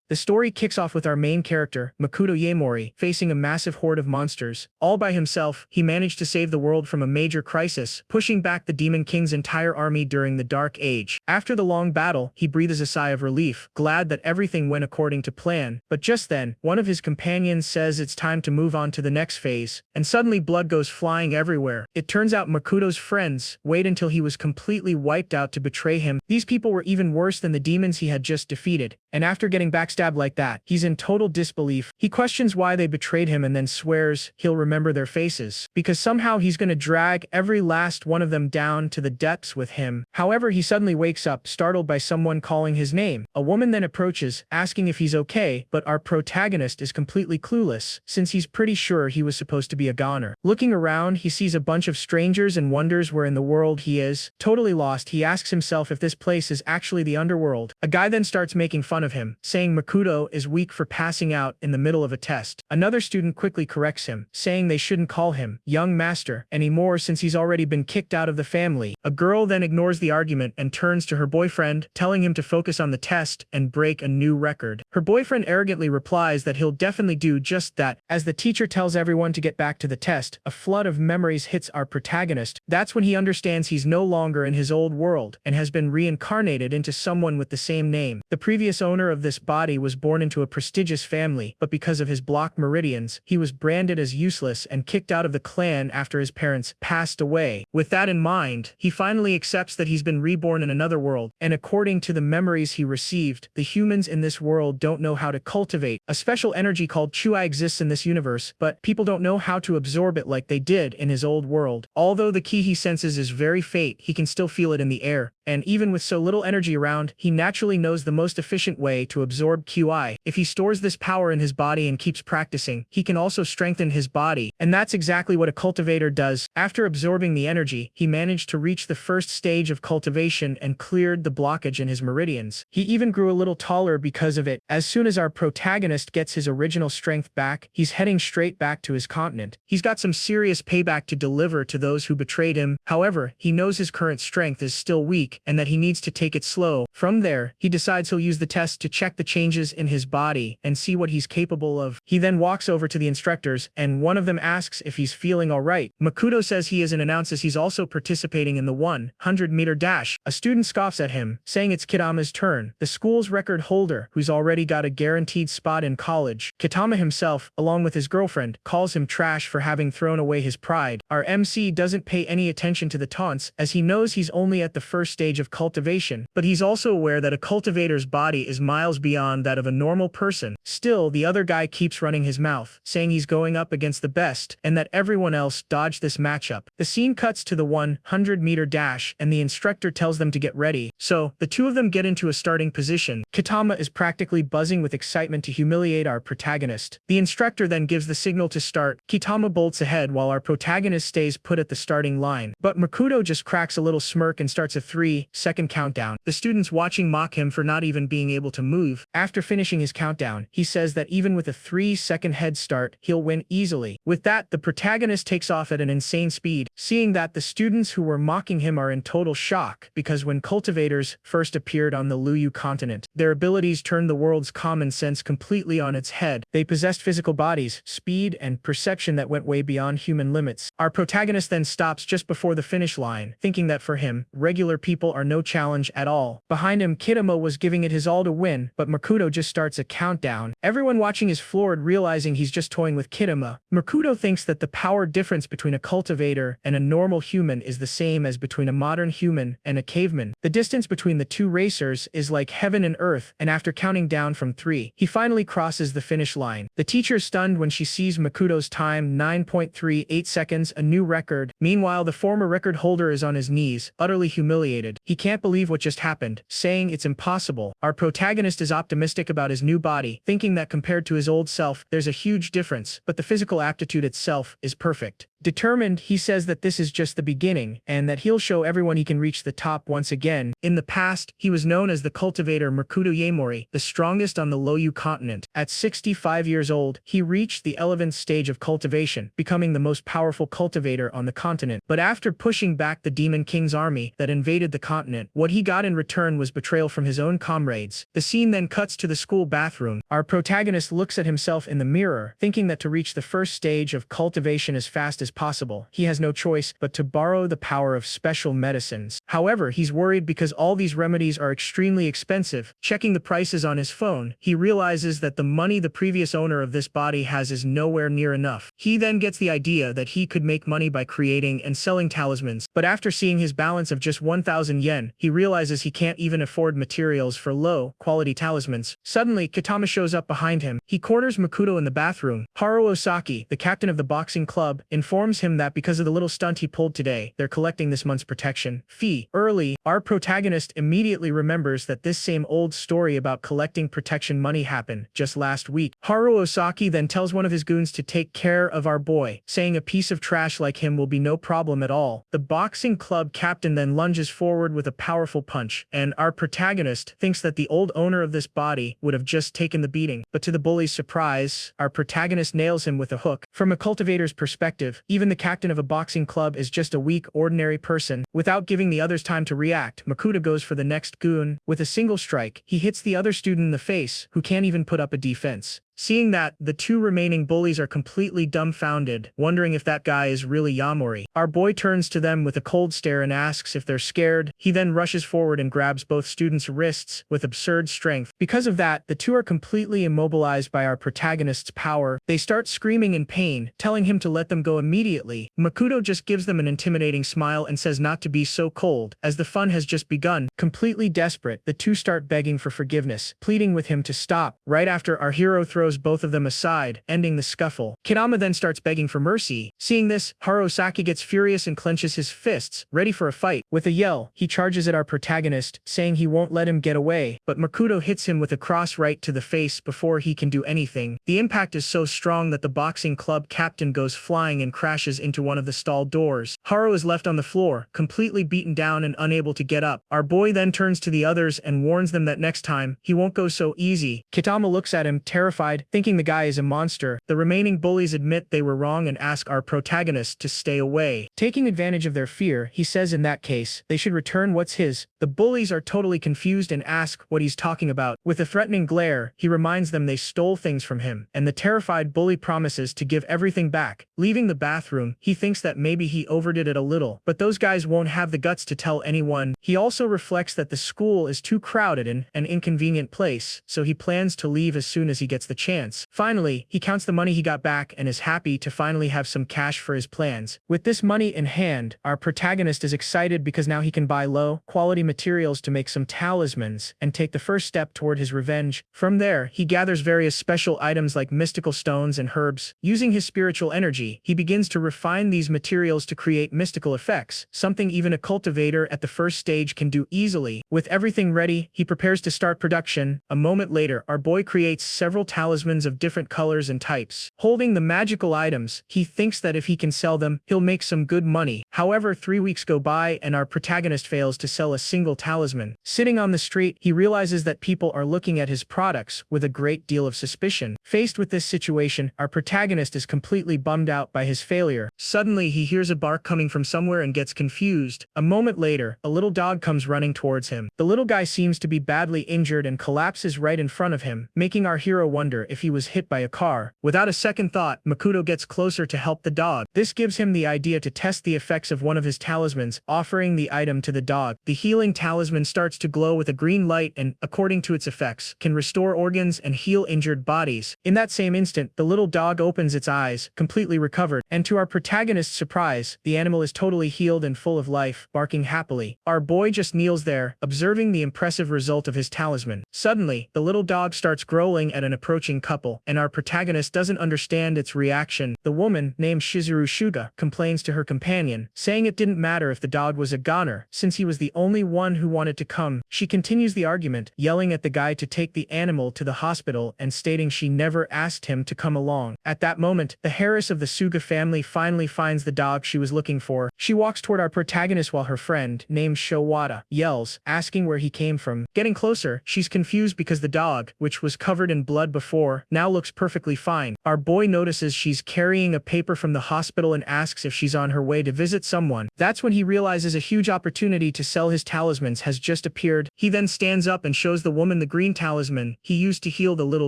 The story kicks off with our main character, Makoto Yaemori, facing a massive horde of monsters. All by himself, he managed to save the world from a major crisis, pushing back the Demon King's entire army during the Dark Age. After the long battle, he breathes a sigh of relief, glad that everything went according to plan. But just then, one of his companions says it's time to move on to the next phase, and suddenly blood goes flying everywhere. It turns out Makoto's friends wait until he was completely wiped out to betray him. These people were even worse than the demons he had just defeated, and after getting backstabbed like that, he's in total disbelief. He questions why they betrayed him and then swears he'll remember their faces, because somehow he's gonna drag every last one of them down to the depths with him. However, he suddenly wakes up, startled by someone calling his name. A woman then approaches, asking if he's okay, but our protagonist is completely clueless, since he's pretty sure he was supposed to be a goner. Looking around, he sees a bunch of strangers and wonders where in the world he is. Totally lost, he asks himself if this place is actually the underworld. A guy then starts making fun of him, saying Makoto is weak for passing out in the middle of a test. Another student quickly corrects him, saying they shouldn't call him young master anymore since he's already been kicked out of the family. A girl then ignores the argument and turns to her boyfriend, telling him to focus on the test and break a new record. Her boyfriend arrogantly replies that he'll definitely do just that. As the teacher tells everyone to get back to the test, a flood of memories hits our protagonist. That's when he understands he's no longer in his old world and has been reincarnated into someone with the same name. The previous owner of this body was born into a prestigious family, but because of his blocked meridians, he was branded as useless and kicked out of the clan after his parents passed away. With that in mind, he finally accepts that he's been reborn in another world, and according to the memories he received, the humans in this world don't know how to cultivate. A special energy called Chui exists in this universe, but people don't know how to absorb it like they did in his old world. Although the ki he senses is very faint, he can still feel it in the air, and even with so little energy around, he naturally knows the most efficient way to absorb Qi. If he stores this power in his body and keeps practicing, he can also strengthen his body, and that's exactly what a cultivator does. After absorbing the energy, he managed to reach the first stage of cultivation and cleared the blockage in his meridians. He even grew a little taller because of it. As soon as our protagonist gets his original strength back, he's heading straight back to his continent. He's got some serious payback to deliver to those who betrayed him. However, he knows his current strength is still weak and that he needs to take it slow. From there, he decides he'll use the test to check the changes in his body and see what he's capable of. He then walks over to the instructors, and one of them asks if he's feeling alright. Makoto says he is and announces he's also participating in the 100-meter dash. A student scoffs at him, saying it's Kitama's turn, the school's record holder, who's already got a guaranteed spot in college. Kitama himself, along with his girlfriend, calls him trash for having thrown away his pride. Our MC doesn't pay any attention to the taunts, as he knows he's only at the first stage of cultivation, but he's also aware that a cultivator's body is miles beyond that of a normal person. Still, the other guy keeps running his mouth, saying he's going up against the best, and that everyone else dodged this matchup. The scene cuts to the 100-meter dash, and the instructor tells them to get ready. So, the two of them get into a starting position. Kitama is practically buzzing with excitement to humiliate our protagonist. The instructor then gives the signal to start. Kitama bolts ahead while our protagonist stays put at the starting line. But Makoto just cracks a little smirk and starts a 3-second countdown. The students watching mock him for not even being able to move. After finishing his countdown, he says that even with a 3-second head start, he'll win easily. With that, the protagonist takes off at an insane speed. Seeing that, the students who were mocking him are in total shock, because when cultivators first appeared on the Luyu continent, their abilities turned the world's common sense completely on its head. They possessed physical bodies, speed, and perception that went way beyond human limits. Our protagonist then stops just before the finish line, thinking that for him, regular people are no challenge at all. Behind him, Kitama was giving it his all to win, but Makoto just starts a countdown. Everyone watching is floored, realizing he's just toying with Kitama. Makoto thinks that the power difference between a cultivator and a normal human is the same as between a modern human and a caveman. The distance between the two racers is like heaven and earth, and after counting down from 3, he finally crosses the finish line. The teacher is stunned when she sees Makoto's time, 9.38 seconds, a new record. Meanwhile, the former record holder is on his knees, utterly humiliated. He can't believe what just happened, saying it's impossible. Our protagonist is optimistic about his new body, thinking that compared to his old self, there's a huge difference, but the physical aptitude itself is perfect. Determined, he says that this is just the beginning, and that he'll show everyone he can reach the top once again. In the past, he was known as the cultivator Makoto Yaemori, the strongest on the Luyu continent. At 65 years old, he reached the 11th stage of cultivation, becoming the most powerful cultivator on the continent. But after pushing back the Demon King's army that invaded the the continent. What he got in return was betrayal from his own comrades. The scene then cuts to the school bathroom. Our protagonist looks at himself in the mirror, thinking that to reach the first stage of cultivation as fast as possible, he has no choice but to borrow the power of special medicines. However, he's worried because all these remedies are extremely expensive. Checking the prices on his phone, he realizes that the money the previous owner of this body has is nowhere near enough. He then gets the idea that he could make money by creating and selling talismans, but after seeing his balance of just 1,000 yen, he realizes he can't even afford materials for low-quality talismans. Suddenly, Kitama shows up behind him. He corners Makoto in the bathroom. Haru Osaki, the captain of the boxing club, informs him that because of the little stunt he pulled today, they're collecting this month's protection fee early. Our protagonist immediately remembers that this same old story about collecting protection money happened just last week. Haru Osaki then tells one of his goons to take care of our boy, saying a piece of trash like him will be no problem at all. The boxing club captain then lunges forward with a powerful punch, and our protagonist thinks that the old owner of this body would have just taken the beating. But to the bully's surprise, our protagonist nails him with a hook. From a cultivator's perspective, even the captain of a boxing club is just a weak, ordinary person. Without giving the others time to react, Makoto goes for the next goon. With a single strike, he hits the other student in the face, who can't even put up a defense. Seeing that, the two remaining bullies are completely dumbfounded, wondering if that guy is really Yamori. Our boy turns to them with a cold stare and asks if they're scared. He then rushes forward and grabs both students' wrists with absurd strength. Because of that, the two are completely immobilized by our protagonist's power. They start screaming in pain, telling him to let them go immediately. Makoto just gives them an intimidating smile and says not to be so cold, as the fun has just begun. Completely desperate, the two start begging for forgiveness, pleading with him to stop. Right after, our hero throws both of them aside, ending the scuffle. Kitama then starts begging for mercy. Seeing this, Harosaki gets furious and clenches his fists, ready for a fight. With a yell, he charges at our protagonist, saying he won't let him get away, but Makoto hits him with a cross right to the face before he can do anything. The impact is so strong that the boxing club captain goes flying and crashes into one of the stall doors. Haru is left on the floor, completely beaten down and unable to get up. Our boy then turns to the others and warns them that next time, he won't go so easy. Kitama looks at him, terrified, thinking the guy is a monster. The remaining bullies admit they were wrong and ask our protagonist to stay away. Taking advantage of their fear, he says in that case, they should return what's his. The bullies are totally confused and ask what he's talking about. With a threatening glare, he reminds them they stole things from him, and the terrified bully promises to give everything back. Leaving the bathroom, he thinks that maybe he overdid it a little, but those guys won't have the guts to tell anyone. He also reflects that the school is too crowded and an inconvenient place, so he plans to leave as soon as he gets the chance. Finally, he counts the money he got back and is happy to finally have some cash for his plans. With this money in hand, our protagonist is excited because now he can buy low-quality materials to make some talismans and take the first step toward his revenge. From there, he gathers various special items like mystical stones and herbs. Using his spiritual energy, he begins to refine these materials to create mystical effects, something even a cultivator at the first stage can do easily. With everything ready, he prepares to start production. A moment later, our boy creates several talismans of different colors and types. Holding the magical items, he thinks that if he can sell them, he'll make some good money. However, 3 weeks go by and our protagonist fails to sell a single talisman. Sitting on the street, he realizes that people are looking at his products with a great deal of suspicion. Faced with this situation, our protagonist is completely bummed out by his failure. Suddenly, he hears a bark coming from somewhere and gets confused. A moment later, a little dog comes running towards him. The little guy seems to be badly injured and collapses right in front of him, making our hero wonder if he was hit by a car. Without a second thought, Makoto gets closer to help the dog. This gives him the idea to test the effects of one of his talismans, offering the item to the dog. The healing talisman starts to glow with a green light and, according to its effects, can restore organs and heal injured bodies. In that same instant, the little dog opens its eyes, completely recovered, and to our protagonist's surprise, the animal is totally healed and full of life, barking happily. Our boy just kneels there, observing the impressive result of his talisman. Suddenly, the little dog starts growling at an approaching couple, and our protagonist doesn't understand its reaction. The woman, named Shizuru Shuga, complains to her companion, saying it didn't matter if the dog was a goner, since he was the only one who wanted to come. She continues the argument, yelling at the guy to take the animal to the hospital and stating she never asked him to come along. At that moment, the heiress of the Suga family finally finds the dog she was looking for. She walks toward our protagonist while her friend, named Showada, yells, asking where he came from. Getting closer, she's confused because the dog, which was covered in blood before before, now looks perfectly fine. Our boy notices she's carrying a paper from the hospital and asks if she's on her way to visit someone. That's when he realizes a huge opportunity to sell his talismans has just appeared. He then stands up and shows the woman the green talisman he used to heal the little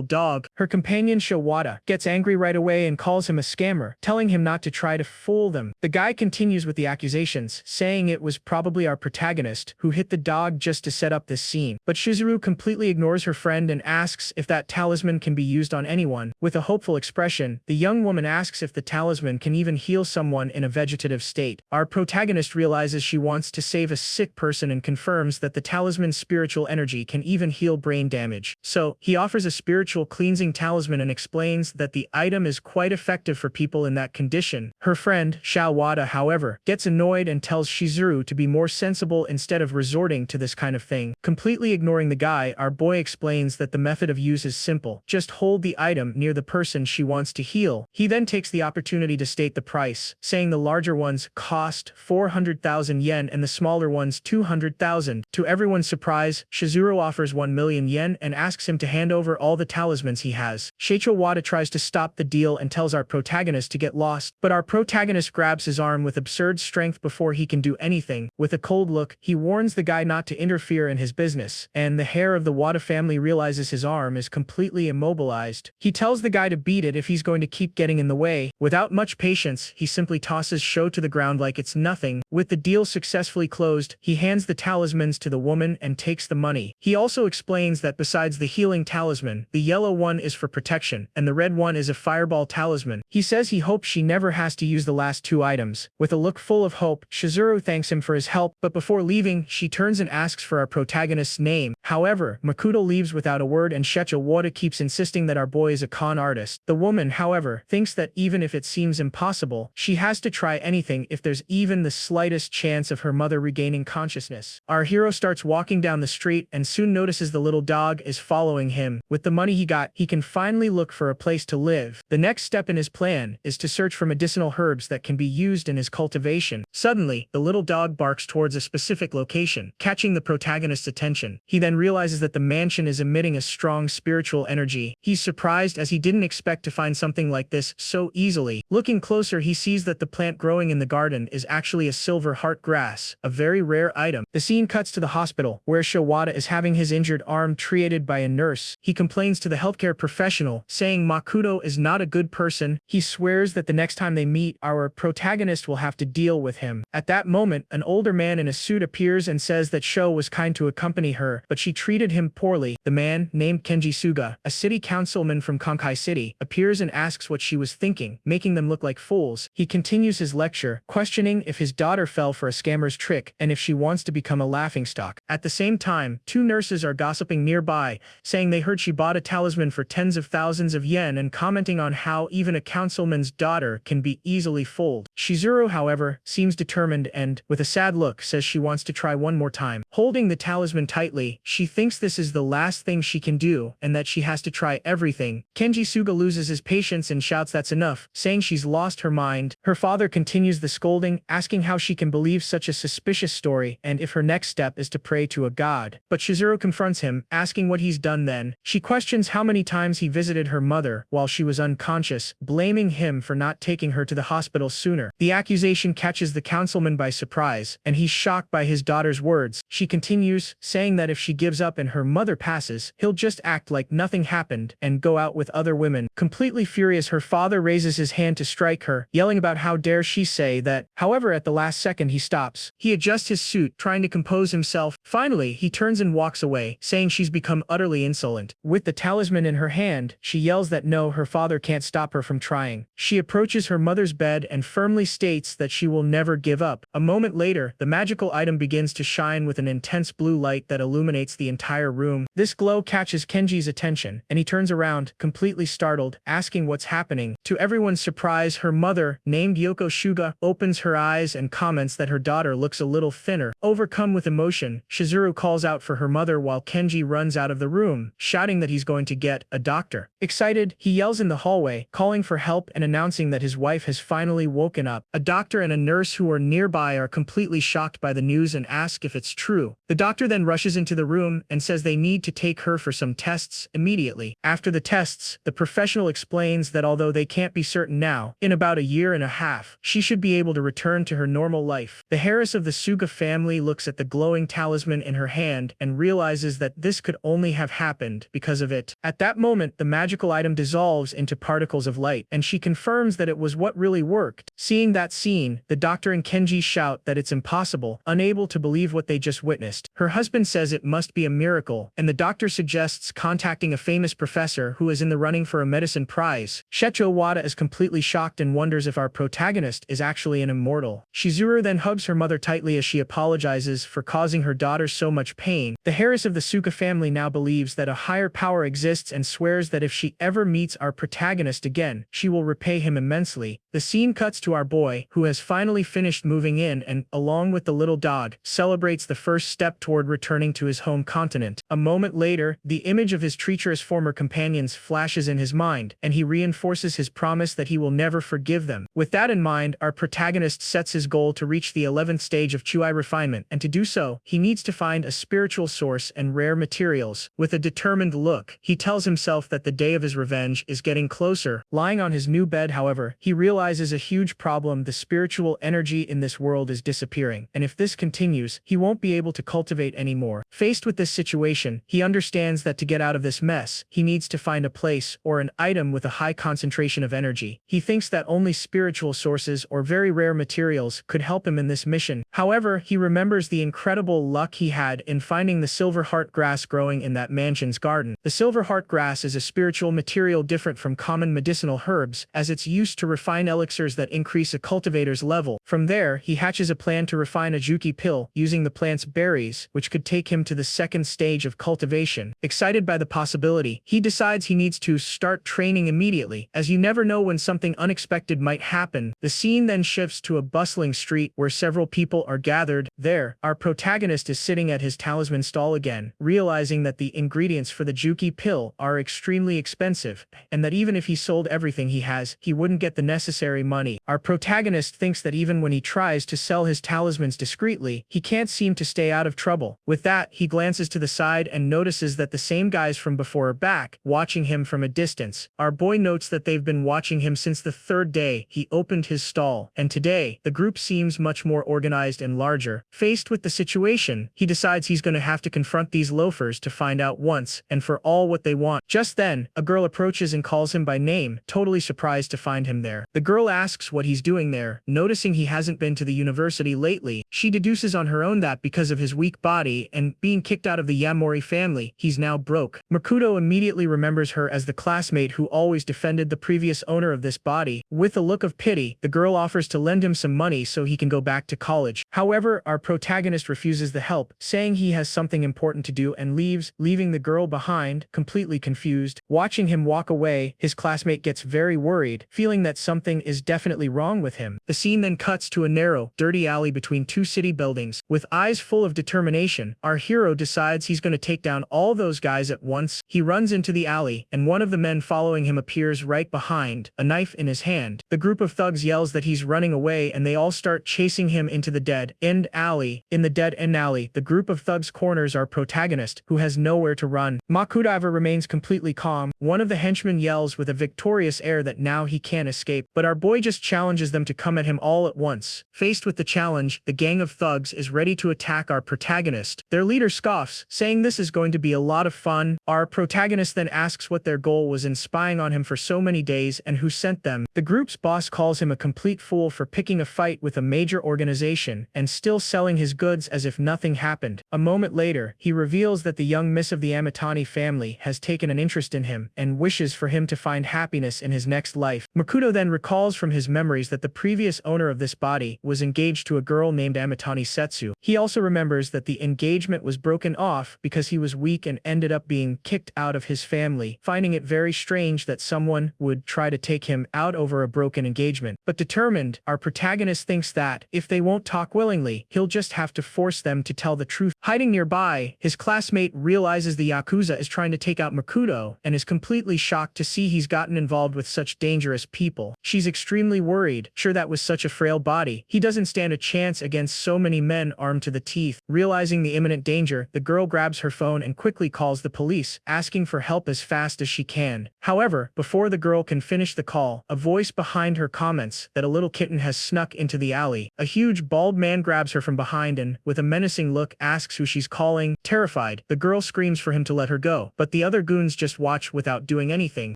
dog. Her companion Shawada gets angry right away and calls him a scammer, telling him not to try to fool them. The guy continues with the accusations, saying it was probably our protagonist who hit the dog just to set up this scene. But Shizuru completely ignores her friend and asks if that talisman can be used on anyone. With a hopeful expression, the young woman asks if the talisman can even heal someone in a vegetative state. Our protagonist realizes she wants to save a sick person and confirms that the talisman's spiritual energy can even heal brain damage. So, he offers a spiritual cleansing talisman and explains that the item is quite effective for people in that condition. Her friend, Shawada, however, gets annoyed and tells Shizuru to be more sensible instead of resorting to this kind of thing. Completely ignoring the guy, our boy explains that the method of use is simple. Just hold the item near the person she wants to heal. He then takes the opportunity to state the price, saying the larger ones cost 400,000 yen and the smaller ones 200,000. To everyone's surprise, Shizuru offers 1 million yen and asks him to hand over all the talismans he has. Sheicho Wada tries to stop the deal and tells our protagonist to get lost, but our protagonist grabs his arm with absurd strength before he can do anything. With a cold look, he warns the guy not to interfere in his business, and the heir of the Wada family realizes his arm is completely immobilized. He tells the guy to beat it if he's going to keep getting in the way. Without much patience, he simply tosses Sho to the ground like it's nothing. With the deal successfully closed, he hands the talismans to the woman and takes the money. He also explains that besides the healing talisman, the yellow one is for protection, and the red one is a fireball talisman. He says he hopes she never has to use the last two items. With a look full of hope, Shizuru thanks him for his help, but before leaving, she turns and asks for our protagonist's name. However, Makoto leaves without a word and Sheicho Wada keeps insisting that our boy is a con artist. The woman, however, thinks that even if it seems impossible, she has to try anything if there's even the slightest chance of her mother regaining consciousness. Our hero starts walking down the street and soon notices the little dog is following him. With the money he got, he can finally look for a place to live. The next step in his plan is to search for medicinal herbs that can be used in his cultivation. Suddenly, the little dog barks towards a specific location, catching the protagonist's attention. He then realizes that the mansion is emitting a strong spiritual energy. He's surprised as he didn't expect to find something like this so easily. Looking closer, he sees that the plant growing in the garden is actually a silver heart grass, a very rare item. The scene cuts to the hospital, where Shawada is having his injured arm treated by a nurse. He complains to the healthcare professional, saying Makoto is not a good person. He swears that the next time they meet, our protagonist will have to deal with him. At that moment, an older man in a suit appears and says that Sho was kind to accompany her, but she treated him poorly. The man, named Kenji Suga, a city councilman from Konkai City, appears and asks what she was thinking, making them look like fools. He continues his lecture, questioning if his daughter fell for a scammer's trick and if she wants to become a laughingstock. At the same time, two nurses are gossiping nearby, saying they heard she bought a talisman for tens of thousands of yen and commenting on how even a councilman's daughter can be easily fooled. Shizuru, however, seems determined and, with a sad look, says she wants to try one more time. Holding the talisman tightly, she thinks this is the last thing she can do and that she has to try everything. Kenji Suga loses his patience and shouts that's enough, saying she's lost her mind. Her father continues the scolding, asking how she can believe such a suspicious story and if her next step is to pray to a god. But Shizuru confronts him, asking what he's done then. She questions how many times he visited her mother while she was unconscious, blaming him for not taking her to the hospital sooner. The accusation catches the councilman by surprise, and he's shocked by his daughter's words. She continues, saying that if she gives up and her mother passes, he'll just act like nothing happened and go out with other women. Completely furious, her father raises his hand to strike her, yelling about how dare she say that. However, at the last second he stops. He adjusts his suit, trying to compose himself. Finally, he turns and walks away, saying she's become utterly insolent. With the talisman in her hand, she yells that no, her father can't stop her from trying. She approaches her mother's bed and firmly states that she will never give up. A moment later, the magical item begins to shine with an intense blue light that illuminates the entire room. This glow catches Kenji's attention, and he turns around, completely startled, asking what's happening. To everyone's surprise, her mother, named Yoko Shuga, opens her eyes and comments that her daughter looks a little thinner. Overcome with emotion, Shizuru calls out for her mother while Kenji runs out of the room, shouting that he's going to get a doctor. Excited, he yells in the hallway, calling for help and announcing that his wife has finally woken up. A doctor and a nurse who are nearby are completely shocked by the news and ask if it's true. The doctor then rushes into the room and says they need to take her for some tests immediately. After the tests, the professional explains that although they can't be certain now, in about a year and a half, she should be able to return to her normal life. The heiress of the Suga family looks at the glowing talisman in her hand and realizes that this could only have happened because of it. At that moment, the magical item dissolves into particles of light, and she confirms that it was what really worked. Seeing that scene, the doctor and Kenji shout that it's impossible, unable to believe what they just witnessed. Her husband says it must be a miracle, and the doctor suggests contacting a famous professor who is in the running for a medicine prize. Shecho Wada is completely shocked and wonders if our protagonist is actually an immortal. Shizuru then hugs her mother tightly as she apologizes for causing her daughter so much pain. The heiress of the Suka family now believes that a higher power exists and swears that if she ever meets our protagonist again, she will repay him immensely. The scene cuts to our boy, who has finally finished moving in and, along with the little dog, celebrates the first step toward returning to his home continent. A moment later, the image of his treacherous former companions flashes in his mind, and he reinforces his promise that he will never forgive them. With that in mind, our protagonist sets his goal to reach the 11th stage of Chuai refinement, and to do so, he needs to find a spiritual source and rare materials. With a determined look, he tells himself that the day of his revenge is getting closer. Lying on his new bed, however, he realizes a huge problem: the spiritual energy in this world is disappearing, and if this continues, he won't be able to cultivate anymore. Faced with this situation, he understands that to get out of this mess, he needs to find a place or an item with a high concentration of energy. He thinks that only spiritual sources or very rare materials could help him in this mission. However, he remembers the incredible luck he had in finding the silver heart grass growing in that mansion's garden. The silver heart grass is a spiritual material different from common medicinal herbs, as it's used to refine elixirs that increase a cultivator's level. From there, he hatches a plan to refine a Juki pill using the plant's berries, which could take him to the second stage of cultivation. Excited by the possibility, he decides he needs to start training immediately, as you never know when something unexpected might happen. The scene then shifts to a bustling street where several people are gathered. There, our protagonist is sitting at his talisman stall again, realizing that the ingredients for the Juki pill are extremely expensive, and that even if he sold everything he has, he wouldn't get the necessary money. Our protagonist thinks that even when he tries to sell his talismans discreetly, he can't seem to stay out of trouble. With that, he glances to the side and notices that the same guys from before are back, watching him from a distance. Our boy notes that they've been watching him since the third day he opened his stall, and today, the group seems much more organized and larger. Faced with the situation, he decides he's going to have to confront these loafers to find out once and for all what they want. Just then, a girl approaches and calls him by name, totally surprised to find him there. The girl asks what he's doing there. Noticing he hasn't been to the university lately, she deduces on her own that because of his weak body and being kicked out of the Yamori family, he's now broke. Makoto immediately remembers her as the classmate who always defended the previous owner of this body. With a look of pity, the girl offers to lend him some money so he can go back to college. However, our protagonist refuses the help, saying he has something important to do and leaves, leaving the girl behind, completely confused. Watching him walk away, his classmate gets very worried, feeling that something is definitely wrong with him. The scene then cuts to a narrow, dirty alley between two city buildings. With eyes full of determination, our hero decides he's going to take down all those guys at once. He runs into the alley, and one of the men following him appears right behind, a knife in his hand. The group of thugs yells that he's running away, and they all start chasing him into the dead-end alley. In the dead-end alley, the group of thugs corners our protagonist, who has nowhere to run. Makudawa remains completely calm. One of the henchmen yells with a victorious air that now he can't escape, but our boy just challenges them to come at him all at once. Faced with the challenge, the gang of thugs is ready to attack our protagonist. Their leader scoffs, saying this is going to be a lot of fun. Our protagonist then asks what their goal was in spying on him for so many days and who sent them. The group's boss calls him a complete fool for picking a fight with a major organization and still selling his goods as if nothing happened. A moment later, he reveals that the young miss of the Amatani family has taken an interest in him and wishes for him to find happiness in his next life. Makoto then recalls from his memories that the previous owner of this protagonist's body, was engaged to a girl named Amatani Setsu. He also remembers that the engagement was broken off because he was weak and ended up being kicked out of his family, finding it very strange that someone would try to take him out over a broken engagement. But determined, our protagonist thinks that, if they won't talk willingly, he'll just have to force them to tell the truth. Hiding nearby, his classmate realizes the Yakuza is trying to take out Makoto and is completely shocked to see he's gotten involved with such dangerous people. She's extremely worried, sure that with such a frail body, he doesn't stand a chance against so many men armed to the teeth. Realizing the imminent danger, the girl grabs her phone and quickly calls the police, asking for help as fast as she can. However, before the girl can finish the call, a voice behind her comments that a little kitten has snuck into the alley. A huge bald man grabs her from behind and, with a menacing look, asks who she's calling. Terrified, the girl screams for him to let her go, but the other goons just watch without doing anything.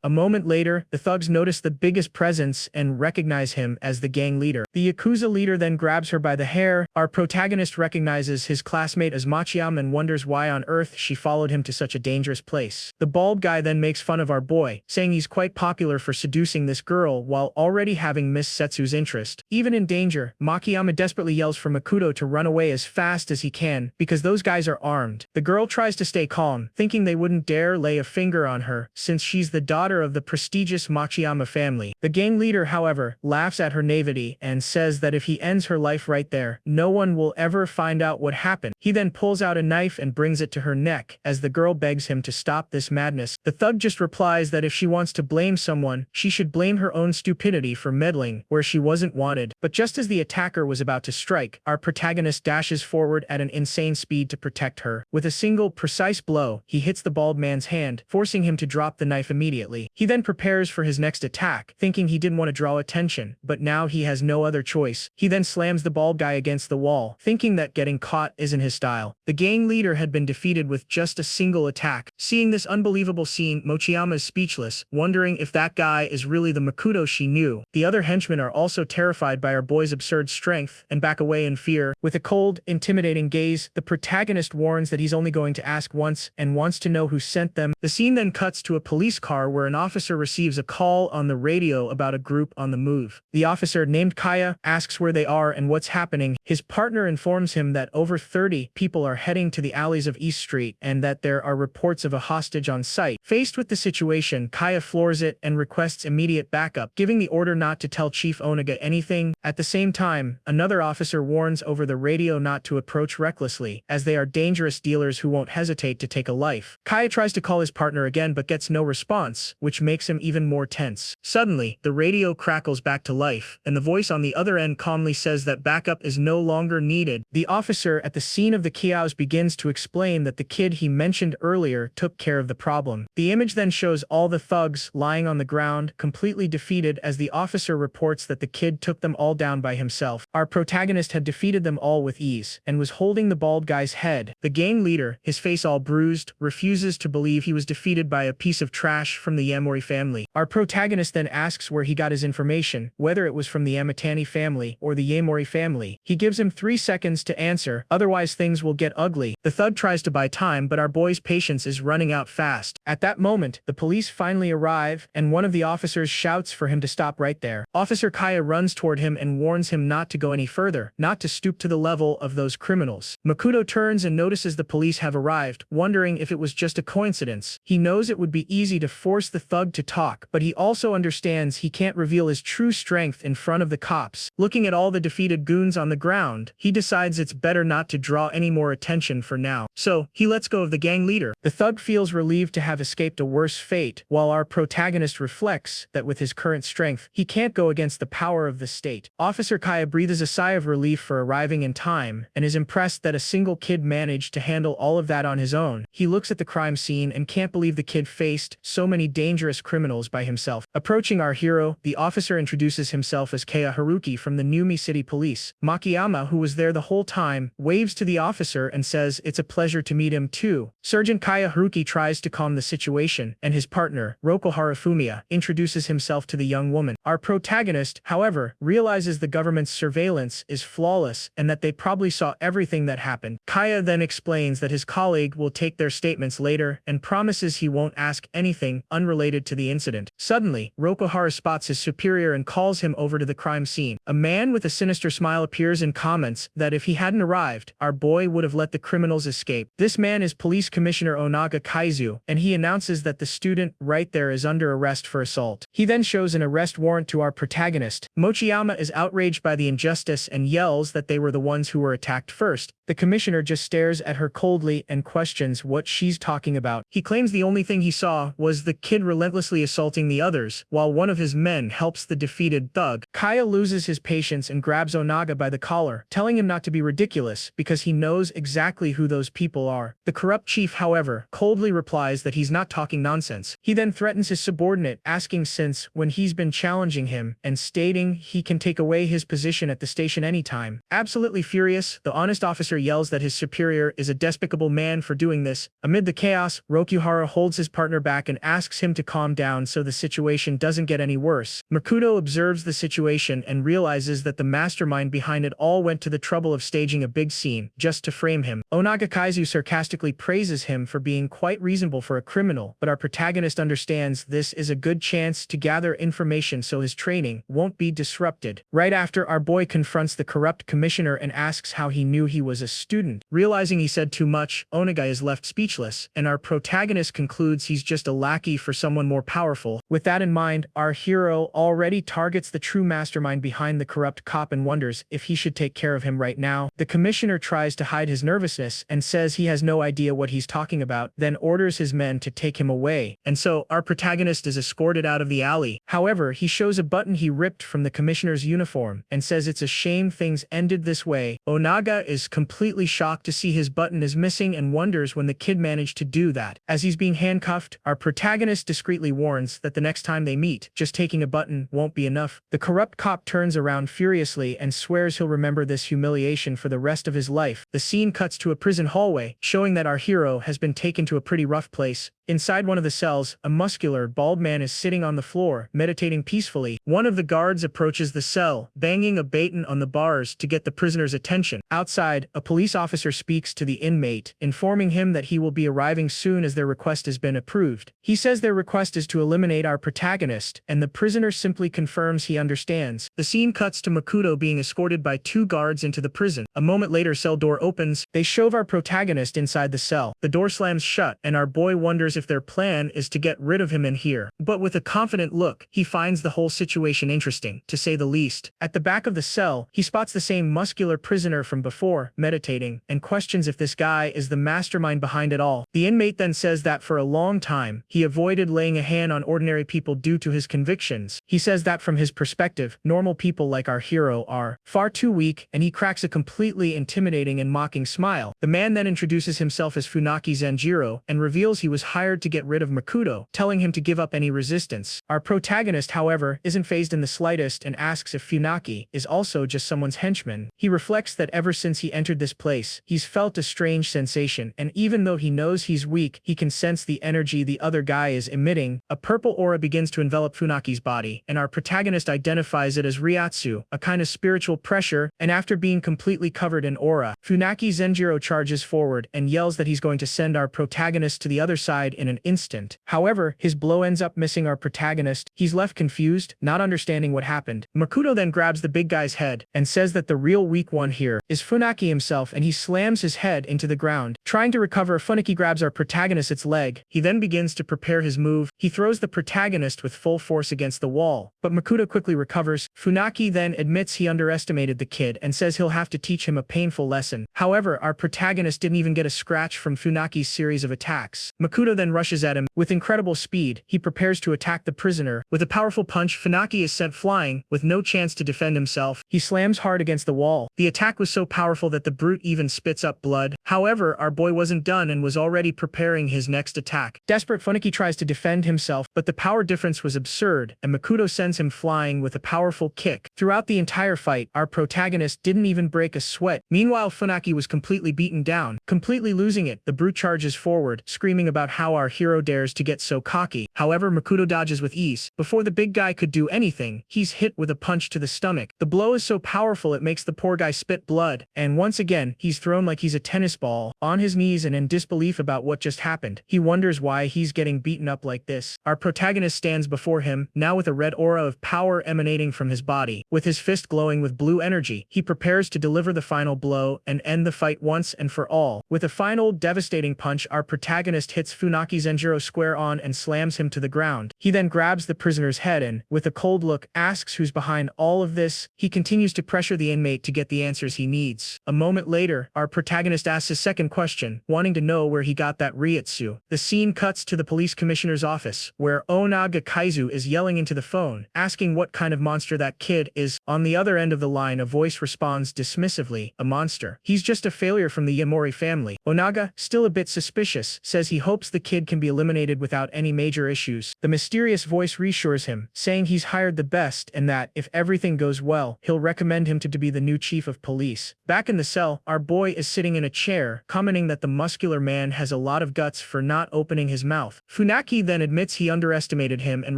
A moment later, the thugs notice the biggest presence and recognize him as the gang leader. The Yakuza leader then grabs her by the hair. Our protagonist recognizes his classmate as Machiyama and wonders why on earth she followed him to such a dangerous place. The bald guy then makes fun of our boy, saying he's quite popular for seducing this girl while already having missed Setsu's interest. Even in danger, Machiyama desperately yells for Makoto to run away as fast as he can because those guys are armed. The girl tries to stay calm, thinking they wouldn't dare lay a finger on her since she's the daughter of the prestigious Machiyama family. The gang leader, however, laughs at her naivety and says that if he ends her life right there, no one will ever find out what happened. He then pulls out a knife and brings it to her neck as the girl begs him to stop this madness. The thug just replies that if she wants to blame someone, she should blame her own stupidity for meddling where she wasn't wanted. But just as the attacker was about to strike, our protagonist dashes forward at an insane speed to protect her. With a single, precise blow, he hits the bald man's hand, forcing him to drop the knife immediately. He then prepares for his next attack, thinking he didn't want to draw attention, but now he has no other choice. He then slams the bald guy against the wall, thinking that getting caught isn't his style. The gang leader had been defeated with just a single attack. Seeing this unbelievable scene, Mochiyama is speechless, wondering if that guy is really the Makoto she knew. The other henchmen are also terrified by our boy's absurd strength and back away in fear. With a cold, intimidating gaze, the protagonist warns that he's only going to ask once and wants to know who sent them. The scene then cuts to a police car where an officer receives a call on the radio about a group on the move. The officer, named Kaya, asks where they are and what's happening. His partner informs him that over 30 people are heading to the alleys of East Street and that there are reports of a hostage on site. Faced with the situation, Kaya floors it and requests immediate backup, giving the order not to tell Chief Onaga anything. At the same time, another officer warns over the radio not to approach recklessly, as they are dangerous dealers who won't hesitate to take a life. Kaya tries to call his partner again but gets no response, which makes him even more tense. Suddenly, the radio crackles back to life, and the voice on the other end calmly says that backup is no longer needed. The officer at the scene of the chaos begins to explain that the kid he mentioned earlier took care of the problem. The image then shows all the thugs lying on the ground, completely defeated, as the officer reports that the kid took them all down by himself. Our protagonist had defeated them all with ease, and was holding the bald guy's head. The gang leader, his face all bruised, refuses to believe he was defeated by a piece of trash from the Yamori family. Our protagonist then asks where he got his information, whether it was from the Amatani family or the Yamori family. He gives him 3 seconds to answer, otherwise things will get ugly. The thug tries to buy time, but our boy's patience is running out fast. At that moment, the police finally arrive, and one of the officers shouts for him to stop right there. Officer Kaya runs toward him and warns him not to go any further, not to stoop to the level of those criminals. Makoto turns and notices the police have arrived, wondering if it was just a coincidence. He knows it would be easy to force the thug to talk, but he also understands he can't reveal his true strength in front of the cops. Looking at all the defeated goons on the ground, he decides it's better not to draw any more attention for now. So, he lets go of the gang leader. The thug feels relieved to have escaped a worse fate, while our protagonist reflects that with his current strength, he can't go against the power of the state. Officer Kaya breathes a sigh of relief for arriving in time, and is impressed that a single kid managed to handle all of that on his own. He looks at the crime scene and can't believe the kid faced so many dangerous criminals by himself. Approaching our hero, the officer introduces himself as Keiya Haruki from the Numi City Police. Machiyama, who was there the whole time, waves to the officer and says it's a pleasure to meet him too. Sergeant Keiya Haruki tries to calm the situation, and his partner partner, Rokohara Fumiya, introduces himself to the young woman. Our protagonist, however, realizes the government's surveillance is flawless and that they probably saw everything that happened. Kaya then explains that his colleague will take their statements later and promises he won't ask anything unrelated to the incident. Suddenly, Rokohara spots his superior and calls him over to the crime scene. A man with a sinister smile appears and comments that if he hadn't arrived, our boy would have let the criminals escape. This man is Police Commissioner Onaga Kaizu, and he announces that the student right there is under arrest for assault. He then shows an arrest warrant to our protagonist. Mochiyama is outraged by the injustice and yells that they were the ones who were attacked first. The commissioner just stares at her coldly and questions what she's talking about. He claims the only thing he saw was the kid relentlessly assaulting the others, while one of his men helps the defeated thug. Kaya loses his patience and grabs Onaga by the collar, telling him not to be ridiculous because he knows exactly who those people are. The corrupt chief, however, coldly replies that he's not talking nonsense. He then threatens his subordinate, asking since when he's been challenging him, and stating he can take away his position at the station anytime. Absolutely furious, the honest officer yells that his superior is a despicable man for doing this. Amid the chaos, Rokuhara holds his partner back and asks him to calm down so the situation doesn't get any worse. Makoto observes the situation and realizes that the mastermind behind it all went to the trouble of staging a big scene just to frame him. Onaga Kaizu sarcastically praises him for being quite reasonable for a criminal, but our protagonist understands this is a good chance to gather information so his training won't be disrupted. Right after, our boy confronts the corrupt commissioner and asks how he knew he was a student. Realizing he said too much, Onaga is left speechless, and our protagonist concludes he's just a lackey for someone more powerful. With that in mind, our hero already targets the true mastermind behind the corrupt cop and wonders if he should take care of him right now. The commissioner tries to hide his nervousness and says he has no idea what he's talking about, then orders his men to take him away. And so, our protagonist is escorted out of the alley. However, he shows a button he ripped from the commissioner's uniform and says it's a shame things ended this way. Onaga is completely shocked to see his button is missing and wonders when the kid managed to do that. As he's being handcuffed, our protagonist discreetly warns that the next time they meet, just taking a button won't be enough. The corrupt cop turns around furiously and swears he'll remember this humiliation for the rest of his life. The scene cuts to a prison hallway, showing that our hero has been taken to a pretty rough place. Inside one of the cells, a muscular, bald man is sitting on the floor, meditating peacefully. One of the guards approaches the cell, banging a baton on the bars to get the prisoner's attention. Outside, a police officer speaks to the inmate, informing him that he will be arriving soon as their request has been approved. He says their request is to eliminate our protagonist, and the prisoner simply confirms he understands. The scene cuts to Makoto being escorted by two guards into the prison. A moment later, cell door opens. They shove our protagonist inside the cell. The door slams shut, and our boy wonders if their plan is to get rid of him in here. But with a confident look, he finds the whole situation interesting, to say the least. At the back of the cell, he spots the same muscular prisoner from before, meditating, and questions if this guy is the mastermind behind it all. The inmate then says that for a long time, he avoided laying a hand on ordinary people due to his convictions. He says that from his perspective, normal people like our hero are far too weak, and he cracks a completely intimidating and mocking smile. The man then introduces himself as Funaki Zenjiro and reveals he was hired to get rid of Makoto, telling him to give up any resistance. Our protagonist, however, isn't fazed in the slightest and asks if Funaki is also just someone's henchman. He reflects that ever since he entered this place, he's felt a strange sensation, and even though he knows he's weak, he can sense the energy the other guy is emitting. A purple aura begins to envelop Funaki's body, and our protagonist identifies it as Ryatsu, a kind of spiritual pressure, and after being completely covered in aura, Funaki Zenjiro charges forward and yells that he's going to send our protagonist to the other side in an instant. However, his blow ends up missing our protagonist. He's left confused, not understanding what happened. Makoto then grabs the big guy's head and says that the real weak one here is Funaki himself, and he slams his head into the ground. Trying to recover, Funaki grabs our protagonist's leg. He then begins to prepare his move. He throws the protagonist with full force against the wall, but Makoto quickly recovers. Funaki then admits he underestimated the kid and says he'll have to teach him a painful lesson. However, our protagonist didn't even get a scratch from Funaki's series of attacks. Makoto then rushes at him. With incredible speed, he prepares to attack the prisoner. With a powerful punch, Funaki is sent flying, with no chance to defend himself. He slams hard against the wall. The attack was so powerful that the brute even spits up blood. However, our boy wasn't done and was already preparing his next attack. Desperate, Funaki tries to defend himself, but the power difference was absurd, and Makoto sends him flying with a powerful kick. Throughout the entire fight, our protagonist didn't even break a sweat. Meanwhile, Funaki was completely beaten down. Completely losing it, the brute charges forward, screaming about how our hero dares to get so cocky. However, Makoto dodges with ease. Before the big guy could do anything, he's hit with a punch to the stomach. The blow is so powerful it makes the poor guy spit blood, and once again, he's thrown like he's a tennis ball, on his knees and in disbelief about what just happened. He wonders why he's getting beaten up like this. Our protagonist stands before him, now with a red aura of power emanating from his body. With his fist glowing with blue energy, he prepares to deliver the final blow and end the fight once and for all. With a final, devastating punch, our protagonist hits Funaki Zenjiro square on and slams him to the ground. He then grabs the prisoner's head and, with a cold look, asks who's behind all of this. He continues to pressure the inmate to get the answers he needs. A moment later, our protagonist asks his second question, wanting to know where he got that Ryutsu. The scene cuts to the police commissioner's office, where Onaga Kaizu is yelling into the phone, asking what kind of monster that kid is. On the other end of the line, a voice responds dismissively, "A monster. He's just a failure from the Yamori family." Onaga, still a bit suspicious, says he hopes the kid can be eliminated without any major issues. The mysterious voice reassures him, saying he's hired the best and that, if everything goes well, he'll recommend him to be the new chief of police. Back in the cell, our boy is sitting in a chair, commenting that the muscular man has a lot of guts for not opening his mouth. Funaki then admits he underestimated him and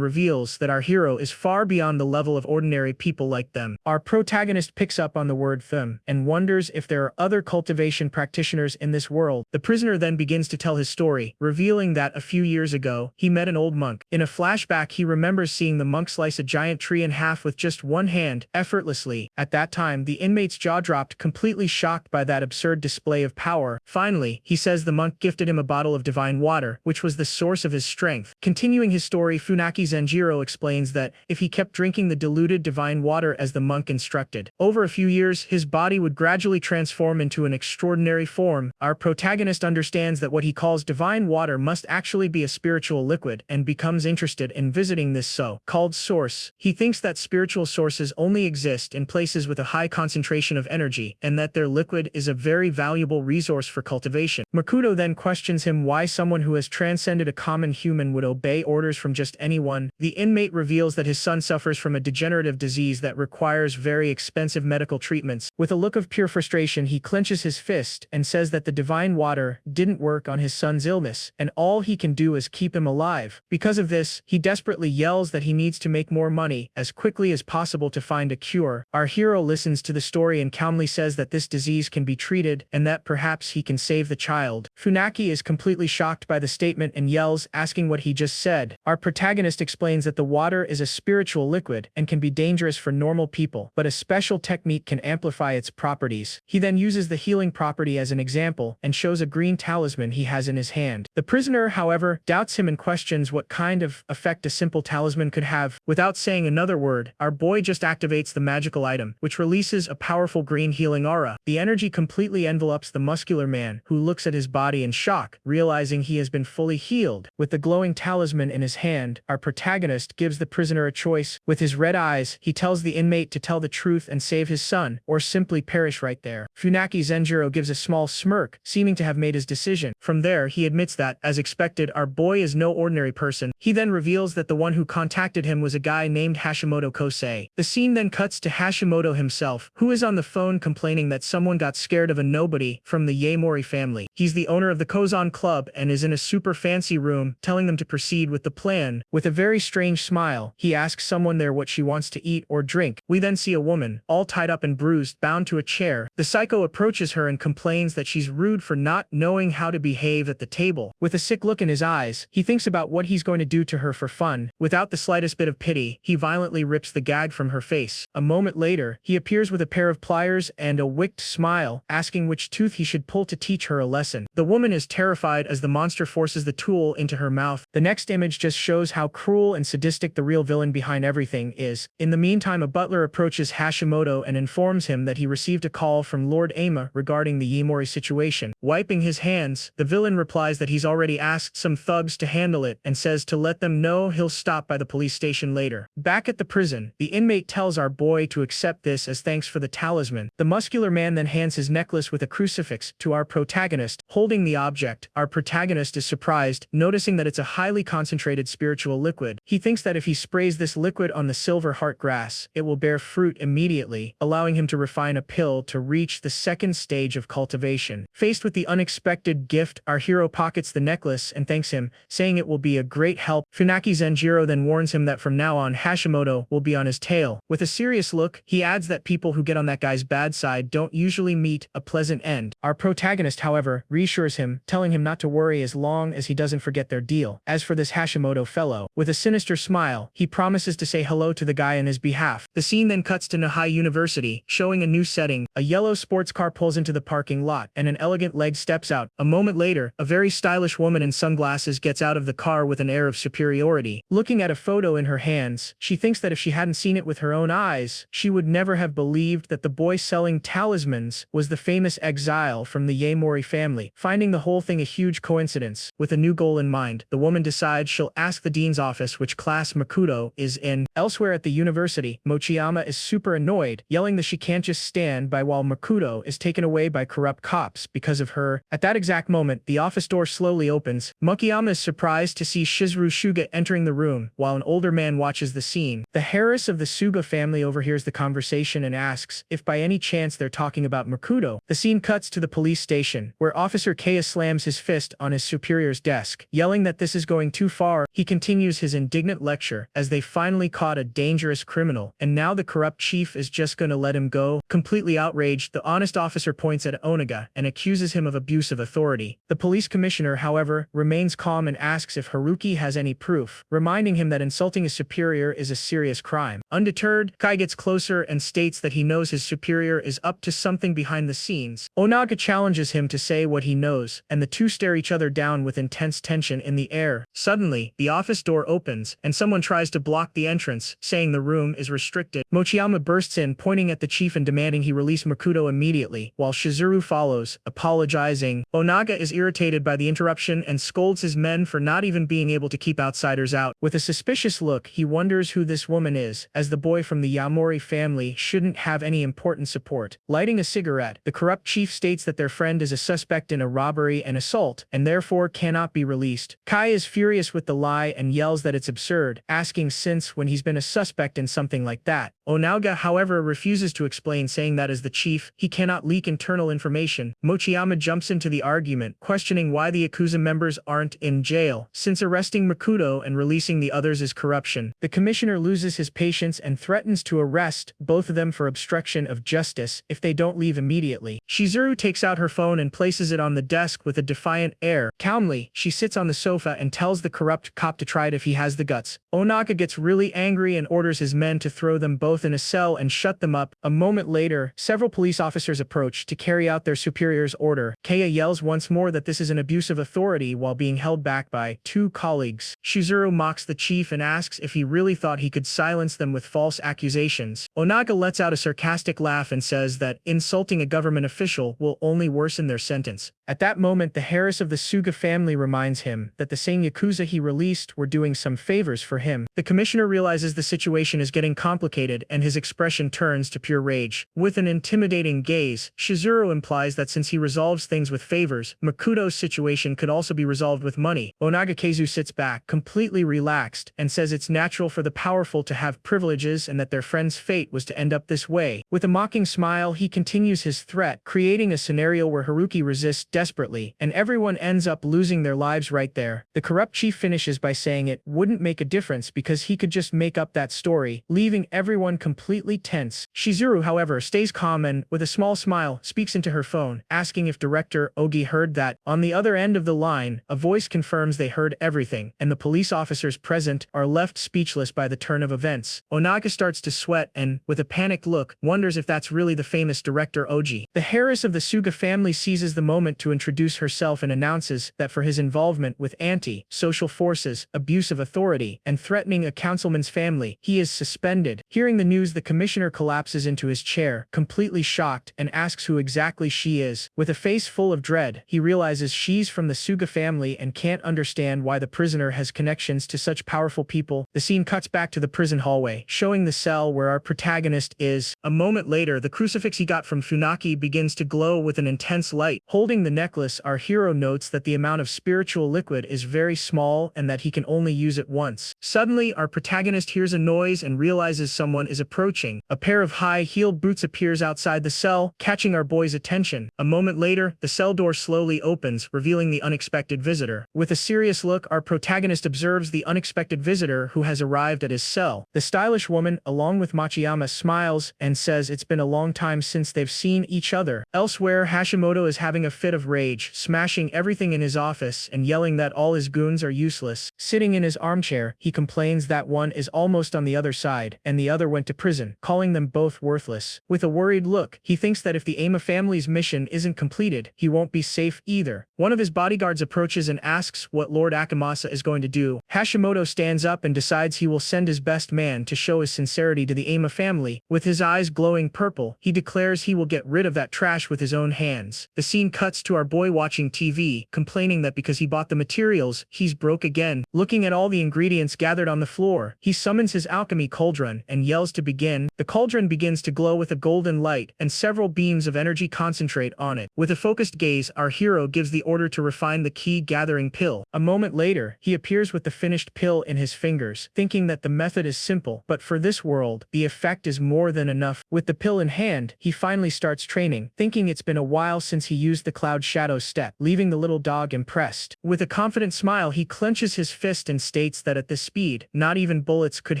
reveals that our hero is far beyond the level of ordinary people like them. Our protagonist picks up on the word them and wonders if there are other cultivation practitioners in this world. The prisoner then begins to tell his story, revealing that a few years ago, he met an old monk. In a flashback, he remembers seeing the monk slice a giant tree in half with just one hand, effortlessly. At that time, the inmate's jaw dropped, completely shocked by that absurd display of power. Finally, he says the monk gifted him a bottle of divine water, which was the source of his strength. Continuing his story, Funaki Zenjiro explains that if he kept drinking the diluted divine water as the monk instructed, over a few years, his body would gradually transform into an extraordinary form. Our protagonist understands that what he calls divine water must actually be a spiritual liquid and becomes interested in visiting this so-called source. He thinks that spiritual sources only exist in places with a high concentration of energy and that their liquid is a very valuable resource for cultivation. Makoto then questions him why someone who has transcended a common human would obey orders from just anyone. The inmate reveals that his son suffers from a degenerative disease that requires very expensive medical treatments. With a look of pure frustration, he clenches his fist and says that the divine water didn't work on his son's illness, and all he can do is keep him alive. Because of this, he desperately yells that he needs to make more money as quickly as possible to find a cure. Our hero listens to the story and calmly says that this disease can be treated and that perhaps he can save the child. Funaki is completely shocked by the statement and yells, asking what he just said. Our protagonist explains that the water is a spiritual liquid and can be dangerous for normal people, but a special technique can amplify its properties. He then uses the healing property as an example and shows a green talisman he has in his hand. The prisoner, however, doubts him and questions what kind of effect a simple talisman could have. Without saying another word, our boy just activates the magical item, which releases a powerful green healing aura. The energy completely envelopes the muscular man, who looks at his body in shock, realizing he has been fully healed. With the glowing talisman in his hand, our protagonist gives the prisoner a choice. With his red eyes, he tells the inmate to tell the truth and save his son, or simply perish right there. Funaki Zenjiro gives a small smirk, seeming to have made his decision. From there, he admits that, as expected, our boy is no ordinary person. He then reveals that the one who contacted him was a guy named Hashimoto Kosei. The scene then cuts to Hashimoto himself, who is on the phone complaining that someone got scared of a nobody from the Yaemori family. He's the owner of the Kozan Club and is in a super fancy room, telling them to proceed with the plan. With a very strange smile, he asks someone there what she wants to eat or drink. We then see a woman, all tied up and bruised, bound to a chair. The psycho approaches her and complains that she's rude for not knowing how to behave at the table. With a sick look in his eyes, he thinks about what he's going to do to her for fun. Without the slightest bit of pity, he violently rips the gag from her face. A moment later, he appears with a pair of pliers and a wicked smile, asking which tooth he should pull to teach her a lesson. The woman is terrified as the monster forces the tool into her mouth. The next image just shows how cruel and sadistic the real villain behind everything is. In the meantime, a butler approaches Hashimoto and informs him that he received a call from Lord Ama regarding the Yaemori situation. Wiping his hands, the villain replies that he's already asked some thugs to handle it and says to let them know he'll stop by the police station later. Back at the prison, the inmate tells our boy to accept this as thanks for the talisman. The muscular man then hands his necklace with a crucifix to our protagonist protagonist, holding the object. Our protagonist is surprised, noticing that it's a highly concentrated spiritual liquid. He thinks that if he sprays this liquid on the silver heart grass, it will bear fruit immediately, allowing him to refine a pill to reach the second stage of cultivation. Faced with the unexpected gift, our hero pockets the necklace and thanks him, saying it will be a great help. Funaki Zenjiro then warns him that from now on Hashimoto will be on his tail. With a serious look, he adds that people who get on that guy's bad side don't usually meet a pleasant end. Our protagonist, however, reassures him, telling him not to worry as long as he doesn't forget their deal. As for this Hashimoto fellow, with a sinister smile, he promises to say hello to the guy on his behalf. The scene then cuts to Nihai University, showing a new setting. A yellow sports car pulls into the parking lot, and an elegant leg steps out. A moment later, a very stylish woman in sunglasses gets out of the car with an air of superiority. Looking at a photo in her hands, she thinks that if she hadn't seen it with her own eyes, she would never have believed that the boy selling talismans was the famous exile from the Yaemori family. Finding the whole thing a huge coincidence, with a new goal in mind, the woman decides she'll ask the dean's office which class Makoto is in. Elsewhere at the university, Mochiyama is super annoyed, yelling that she can't just stand by while Makoto is taken away by corrupt cops because of her. At that exact moment, the office door slowly opens. Mochiyama is surprised to see Shizuru Shuga entering the room, while an older man watches the scene. The heiress of the Suga family overhears the conversation and asks if by any chance they're talking about Makoto. The scene cuts to the police station, where Officer Kaya slams his fist on his superior's desk, yelling that this is going too far. He continues his indignant lecture, as they finally caught a dangerous criminal, and now the corrupt chief is just gonna let him go. Completely outraged, the honest officer points at Onaga and accuses him of abuse of authority. The police commissioner, however, remains calm and asks if Haruki has any proof, reminding him that insulting his superior is a serious crime. Undeterred, Kai gets closer and states that he knows his superior is up to something behind the scenes. Onaga challenges him to say what he knows, and the two stare each other down with intense tension in the air. Suddenly, the office door opens, and someone tries to block the entrance, saying the room is restricted. Mochiyama bursts in, pointing at the chief and demanding he release Makoto immediately, while Shizuru follows, apologizing. Onaga is irritated by the interruption and scolds his men for not even being able to keep outsiders out. With a suspicious look, he wonders who this woman is, as the boy from the Yaemori family shouldn't have any important support. Lighting a cigarette, the corrupt chief states that their friend is a suspect in a robbery and assault, and therefore cannot be released. Kai is furious with the lie and yells that it's absurd, asking since when he's been a suspect in something like that. Onaga, however, refuses to explain, saying that as the chief, he cannot leak internal information. Mochiyama jumps into the argument, questioning why the Yakuza members aren't in jail, since arresting Makoto and releasing the others is corruption. The commissioner loses his patience and threatens to arrest both of them for obstruction of justice if they don't leave immediately. Shizuru takes out her phone and places it on the desk with a defiant air. Calmly, she sits on the sofa and tells the corrupt cop to try it if he has the guts. Onaga gets really angry and orders his men to throw them both in a cell and shut them up. A moment later, several police officers approach to carry out their superior's order. Kaya yells once more that this is an abuse of authority while being held back by two colleagues. Shizuru mocks the chief and asks if he really thought he could silence them with false accusations. Onaga lets out a sarcastic laugh and says that insulting a government official will only worsen their sentence. At that moment, the heiress of the Suga family reminds him that the same Yakuza he released were doing some favors for him. The commissioner realizes the situation is getting complicated and his expression turns to pure rage. With an intimidating gaze, Shizuru implies that since he resolves things with favors, Makoto's situation could also be resolved with money. Onaga Keizu sits back, completely relaxed, and says it's natural for the powerful to have privileges and that their friend's fate was to end up this way. With a mocking smile, he continues his threat, creating a scenario where Haruki resists desperately, and everyone ends up losing their lives right there. The corrupt chief finishes by saying it wouldn't make a difference because he could just make up that story, leaving everyone completely tense. Shizuru, however, stays calm and, with a small smile, speaks into her phone, asking if Director Ogi heard that. On the other end of the line, a voice confirms they heard everything, and the police officers present are left speechless by the turn of events. Onaga starts to sweat and, with a panicked look, wonders if that's really the famous Director Ogi. The heiress of the Suga family seizes the moment to introduce herself and announces that for his involvement with anti-social forces, abuse of authority, and threatening a councilman's family, he is suspended. Hearing the news, the commissioner collapses into his chair, completely shocked, and asks who exactly she is. With a face full of dread, he realizes she's from the Suga family and can't understand why the prisoner has connections to such powerful people. The scene cuts back to the prison hallway, showing the cell where our protagonist is. A moment later, the crucifix he got from Funaki begins to glow with an intense light. Holding the necklace, our hero notes that the amount of spiritual liquid is very small and that he can only use it once. Suddenly, our protagonist hears a noise and realizes someone is approaching. A pair of high-heeled boots appears outside the cell, catching our boy's attention. A moment later, the cell door slowly opens, revealing the unexpected visitor. With a serious look, our protagonist observes the unexpected visitor who has arrived at his cell. The stylish woman, along with Machiyama, smiles and says it's been a long time since they've seen each other. Elsewhere, Hashimoto is having a fit of rage, smashing everything in his office and yelling that all his goons are useless. Sitting in his armchair, he complains that one is almost on the other side and the other went to prison, calling them both worthless. With a worried look, he thinks that if the Ama family's mission isn't completed, he won't be safe either. One of his bodyguards approaches and asks what Lord Akamasa is going to do. Hashimoto stands up and decides he will send his best man to show his sincerity to the Ama family. With his eyes glowing purple, he declares he will get rid of that trash with his own hands. The scene cuts to our boy watching TV, complaining that because he bought the materials, he's broke again. Looking at all the ingredients gathered on the floor, he summons his alchemy cauldron and yells to begin. The cauldron begins to glow with a golden light, and several beams of energy concentrate on it. With a focused gaze, our hero gives the order to refine the key-gathering pill. A moment later, he appears with the finished pill in his fingers, thinking that the method is simple, but for this world, the effect is more than enough. With the pill in hand, he finally starts training, thinking it's been a while since he used the Cloud Shadow step, leaving the little dog impressed. With a confident smile, he clenches his fist and states that at this speed, not even bullets could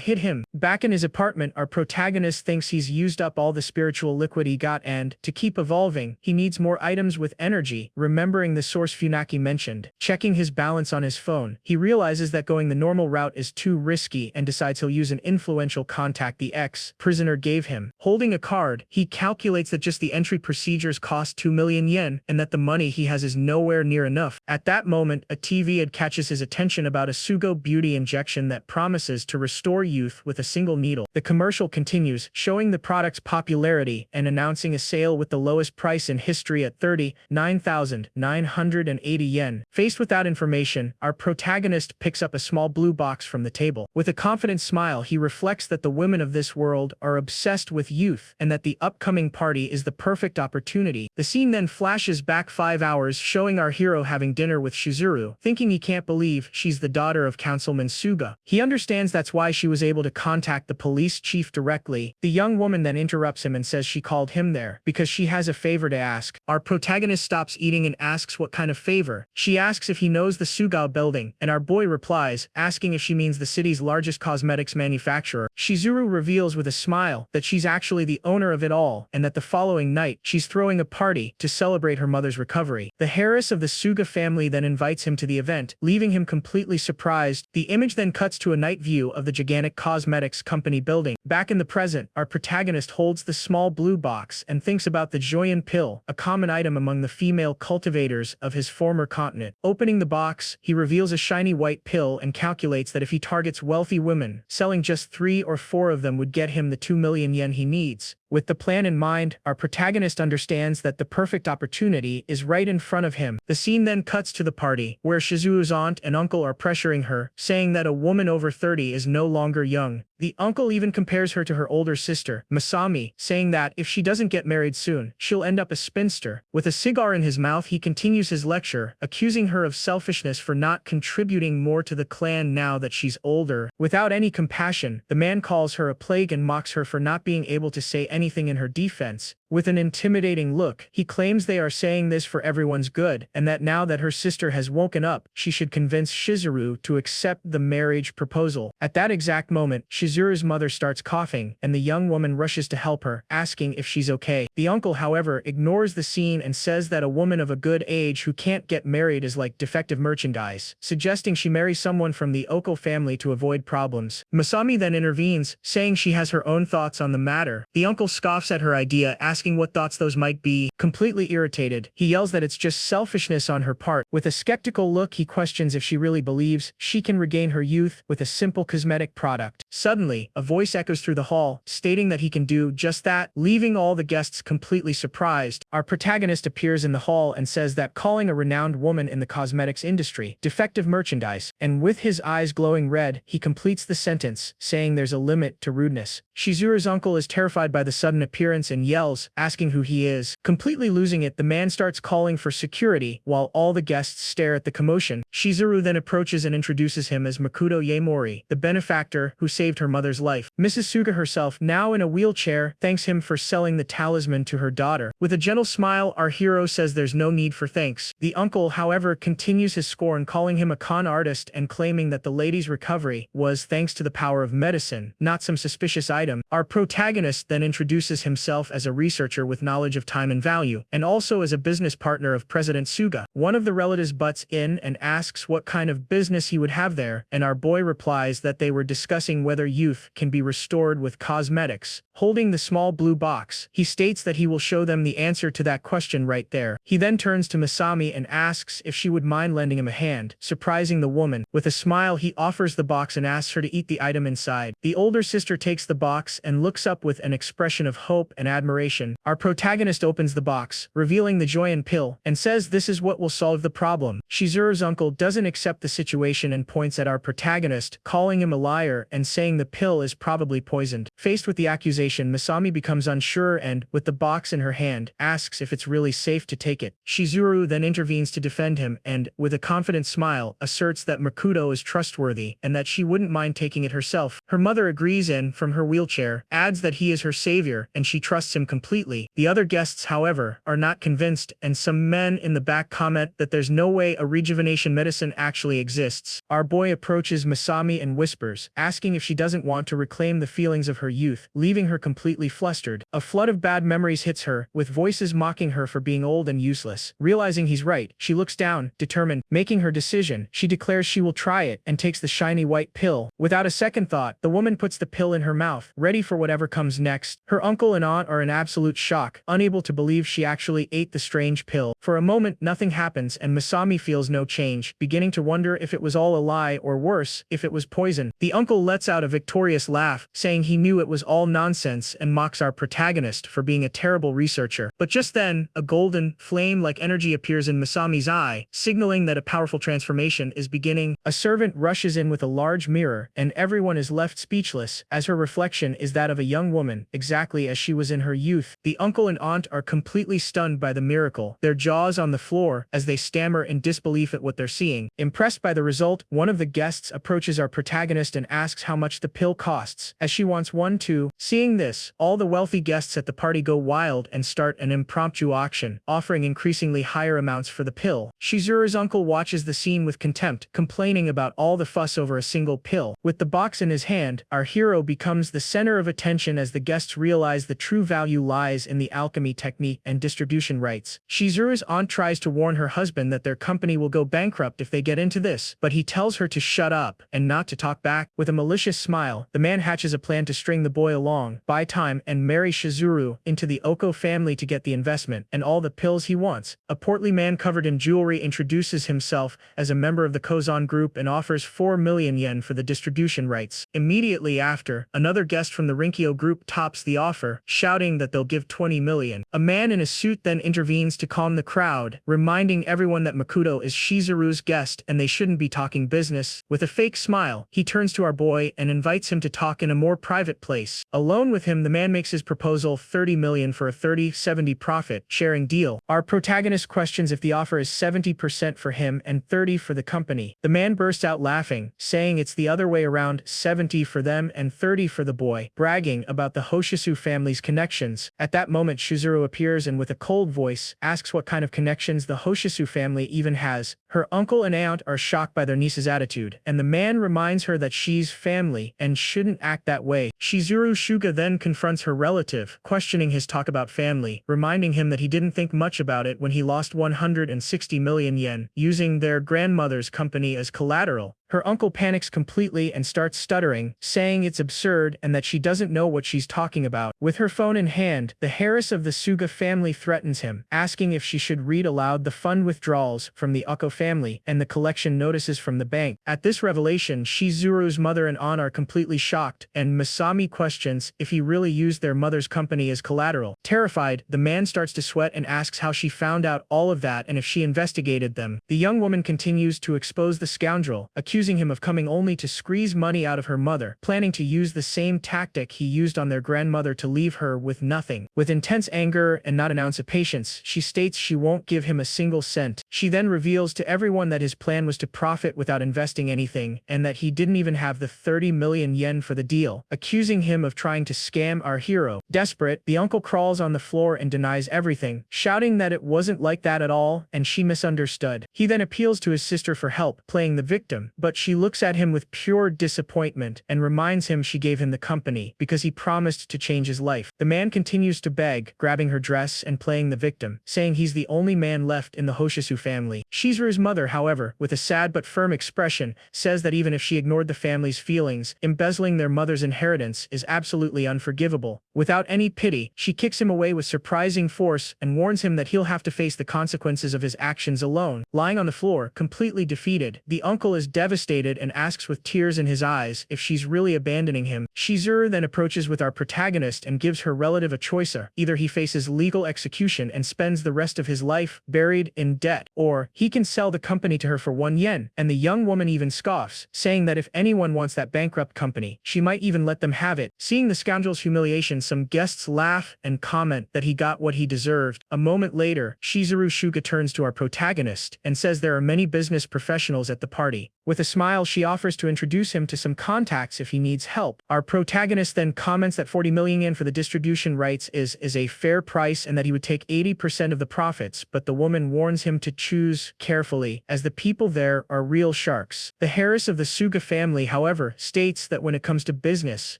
hit him. Back in his apartment, our protagonist thinks he's used up all the spiritual liquid he got and, to keep evolving, he needs more items with energy, remembering the source Funaki mentioned. Checking his balance on his phone, he realizes that going the normal route is too risky and decides he'll use an influential contact the ex-prisoner gave him. Holding a card, he calculates that just the entry procedures cost 2 million yen and that the money he has is nowhere near enough. At that moment, a TV ad catches his attention about a Sugo beauty injection that promises to restore youth with a single needle. The commercial continues, showing the product's popularity and announcing a sale with the lowest price in history at 39,980 yen. Faced with that information, our protagonist picks up a small blue box from the table. With a confident smile, he reflects that the women of this world are obsessed with youth and that the upcoming party is the perfect opportunity. The scene then flashes back 5 hours, showing our hero having dinner with Shizuru, thinking he can't believe she's the daughter of Councilman Suga. He understands that's why she was able to contact the police chief directly. The young woman then interrupts him and says she called him there because she has a favor to ask. Our protagonist stops eating and asks what kind of favor. She asks if he knows the Sugao building, and our boy replies, asking if she means the city's largest cosmetics manufacturer. Shizuru reveals with a smile that she's actually the owner of it all, and that the following night, she's throwing a party to celebrate her mother's recovery. The heiress of the Suga family then invites him to the event, leaving him completely surprised. The image then cuts to a night view of the gigantic cosmetics company building. Back in the present, our protagonist holds the small blue box and thinks about the Joyan pill, a common item among the female cultivators of his former continent. Opening the box, he reveals a shiny white pill and calculates that if he targets wealthy women, selling just 3 or 4 of them would get him the 2 million yen he needs. With the plan in mind, our protagonist understands that the perfect opportunity is right in front of him. The scene then cuts to the party, where Shizuru's aunt and uncle are pressuring her, saying that a woman over 30 is no longer young. The uncle even compares her to her older sister, Masami, saying that if she doesn't get married soon, she'll end up a spinster. With a cigar in his mouth, he continues his lecture, accusing her of selfishness for not contributing more to the clan now that she's older. Without any compassion, the man calls her a plague and mocks her for not being able to say anything in her defense. With an intimidating look, he claims they are saying this for everyone's good, and that now that her sister has woken up, she should convince Shizuru to accept the marriage proposal. At that exact moment, Shizuru's mother starts coughing, and the young woman rushes to help her, asking if she's okay. The uncle, however, ignores the scene and says that a woman of a good age who can't get married is like defective merchandise, suggesting she marry someone from the Oko family to avoid problems. Masami then intervenes, saying she has her own thoughts on the matter. The uncle scoffs at her idea, asking what thoughts those might be. Completely irritated, he yells that it's just selfishness on her part. With a skeptical look, he questions if she really believes she can regain her youth with a simple cosmetic product. Suddenly, a voice echoes through the hall, stating that he can do just that, leaving all the guests completely surprised. Our protagonist appears in the hall and says that calling a renowned woman in the cosmetics industry defective merchandise, and with his eyes glowing red, he completes the sentence, saying there's a limit to rudeness. Shizuru's uncle is terrified by the sudden appearance and yells, calls, asking who he is. Completely losing it, the man starts calling for security, while all the guests stare at the commotion. Shizuru then approaches and introduces him as Makoto Yaemori, the benefactor who saved her mother's life. Mrs. Suga herself, now in a wheelchair, thanks him for selling the talisman to her daughter. With a gentle smile, our hero says there's no need for thanks. The uncle, however, continues his scorn, calling him a con artist and claiming that the lady's recovery was thanks to the power of medicine, not some suspicious item. Our protagonist then introduces himself as a researcher with knowledge of time and value, and also as a business partner of President Suga. One of the relatives butts in and asks what kind of business he would have there, and our boy replies that they were discussing whether youth can be restored with cosmetics. Holding the small blue box, he states that he will show them the answer to that question right there. He then turns to Masami and asks if she would mind lending him a hand, surprising the woman. With a smile, he offers the box and asks her to eat the item inside. The older sister takes the box and looks up with an expression of hope and admiration. Our protagonist opens the box, revealing the Joyan pill, and says this is what will solve the problem. Shizuru's uncle doesn't accept the situation and points at our protagonist, calling him a liar and saying the pill is probably poisoned. Faced with the accusation, Masami becomes unsure and, with the box in her hand, asks if it's really safe to take it. Shizuru then intervenes to defend him and, with a confident smile, asserts that Makoto is trustworthy and that she wouldn't mind taking it herself. Her mother agrees and, from her wheelchair, adds that he is her savior and she trusts him completely. The other guests, however, are not convinced, and some men in the back comment that there's no way a rejuvenation medicine actually exists. Our boy approaches Masami and whispers, asking if she doesn't want to reclaim the feelings of her youth, leaving her completely flustered. A flood of bad memories hits her, with voices mocking her for being old and useless. Realizing he's right, she looks down, determined. Making her decision, she declares she will try it and takes the shiny white pill. Without a second thought, the woman puts the pill in her mouth, ready for whatever comes next. Her uncle and aunt are in absolute shock, unable to believe she actually ate the strange pill. For a moment, nothing happens and Masami feels no change, beginning to wonder if it was all a lie or worse, if it was poison. The uncle lets out a victorious laugh, saying he knew it was all nonsense and mocks our protagonist for being a terrible researcher. But just then, a golden, flame-like energy appears in Masami's eye, signaling that a powerful transformation is beginning. A servant rushes in with a large mirror, and everyone is left speechless, as her reflection is that of a young woman, exactly as she was in her youth. The uncle and aunt are completely stunned by the miracle, their jaws on the floor as they stammer in disbelief at what they're seeing. Impressed by the result, one of the guests approaches our protagonist and asks how much the pill costs, as she wants one too. Seeing this, all the wealthy guests at the party go wild and start an impromptu auction, offering increasingly higher amounts for the pill. Shizuru's uncle watches the scene with contempt, complaining about all the fuss over a single pill. With the box in his hand, our hero becomes the center of attention as the guests realize the true value lies in the alchemy technique and distribution rights. Shizuru's aunt tries to warn her husband that their company will go bankrupt if they get into this, but he tells her to shut up and not to talk back. With a malicious smile, the man hatches a plan to string the boy along, buy time, and marry Shizuru into the Oko family to get the investment and all the pills he wants. A portly man covered in jewelry introduces himself as a member of the Kozan group and offers 4 million yen for the distribution rights. Immediately after, another guest from the Rinkyo group tops the offer, shouting that they'll give 20 million. A man in a suit then intervenes to calm the crowd, reminding everyone that Makoto is Shizuru's guest and they shouldn't be talking business. With a fake smile, he turns to our boy and invites him to talk in a more private place. Alone with him, the man makes his proposal, 30 million for a 30-70 profit sharing deal. Our protagonist questions if the offer is 70% for him and 30 for the company. The man bursts out laughing, saying it's the other way around, 70 for them and 30 for the boy, bragging about the Hoshisu family's connections. At that moment, Shizuru appears and with a cold voice, asks what kind of connections the Hoshisu family even has. Her uncle and aunt are shocked by their niece's attitude, and the man reminds her that she's family and shouldn't act that way. Shizuru Shuga then confronts her relative, questioning his talk about family, reminding him that he didn't think much about it when he lost 160 million yen, using their grandmother's company as collateral. Her uncle panics completely and starts stuttering, saying it's absurd and that she doesn't know what she's talking about. With her phone in hand, the heiress of the Suga family threatens him, asking if she should read aloud the fund withdrawals from the Uko family and the collection notices from the bank. At this revelation, Shizuru's mother and aunt are completely shocked, and Masami questions if he really used their mother's company as collateral. Terrified, the man starts to sweat and asks how she found out all of that and if she investigated them. The young woman continues to expose the scoundrel, accusing accusing him of coming only to squeeze money out of her mother, planning to use the same tactic he used on their grandmother to leave her with nothing. With intense anger and not an ounce of patience, she states she won't give him a single cent. She then reveals to everyone that his plan was to profit without investing anything, and that he didn't even have the 30 million yen for the deal, accusing him of trying to scam our hero. Desperate, the uncle crawls on the floor and denies everything, shouting that it wasn't like that at all and she misunderstood. He then appeals to his sister for help, playing the victim, but she looks at him with pure disappointment and reminds him she gave him the company because he promised to change his life. The man continues to beg, grabbing her dress and playing the victim, saying he's the only man left in the Hoshisu family. Shizuru's mother, however, with a sad but firm expression, says that even if she ignored the family's feelings, embezzling their mother's inheritance is absolutely unforgivable. Without any pity, she kicks him away with surprising force and warns him that he'll have to face the consequences of his actions alone. Lying on the floor, completely defeated, the uncle is devastated and asks with tears in his eyes if she's really abandoning him. Shizuru then approaches with our protagonist and gives her relative a choice: either he faces legal execution and spends the rest of his life buried in debt, or he can sell the company to her for 1 yen, and the young woman even scoffs, saying that if anyone wants that bankrupt company, she might even let them have it. Seeing the scoundrel's humiliation, some guests laugh and comment that he got what he deserved. A moment later, Shizuru Shuga turns to our protagonist and says there are many business professionals at the party. With a smile, she offers to introduce him to some contacts if he needs help. Our protagonist then comments that 40 million yen for the distribution rights is a fair price and that he would take 80% of the profits, but the woman warns him to choose carefully, as the people there are real sharks. The heiress of the Suga family, however, states that when it comes to business,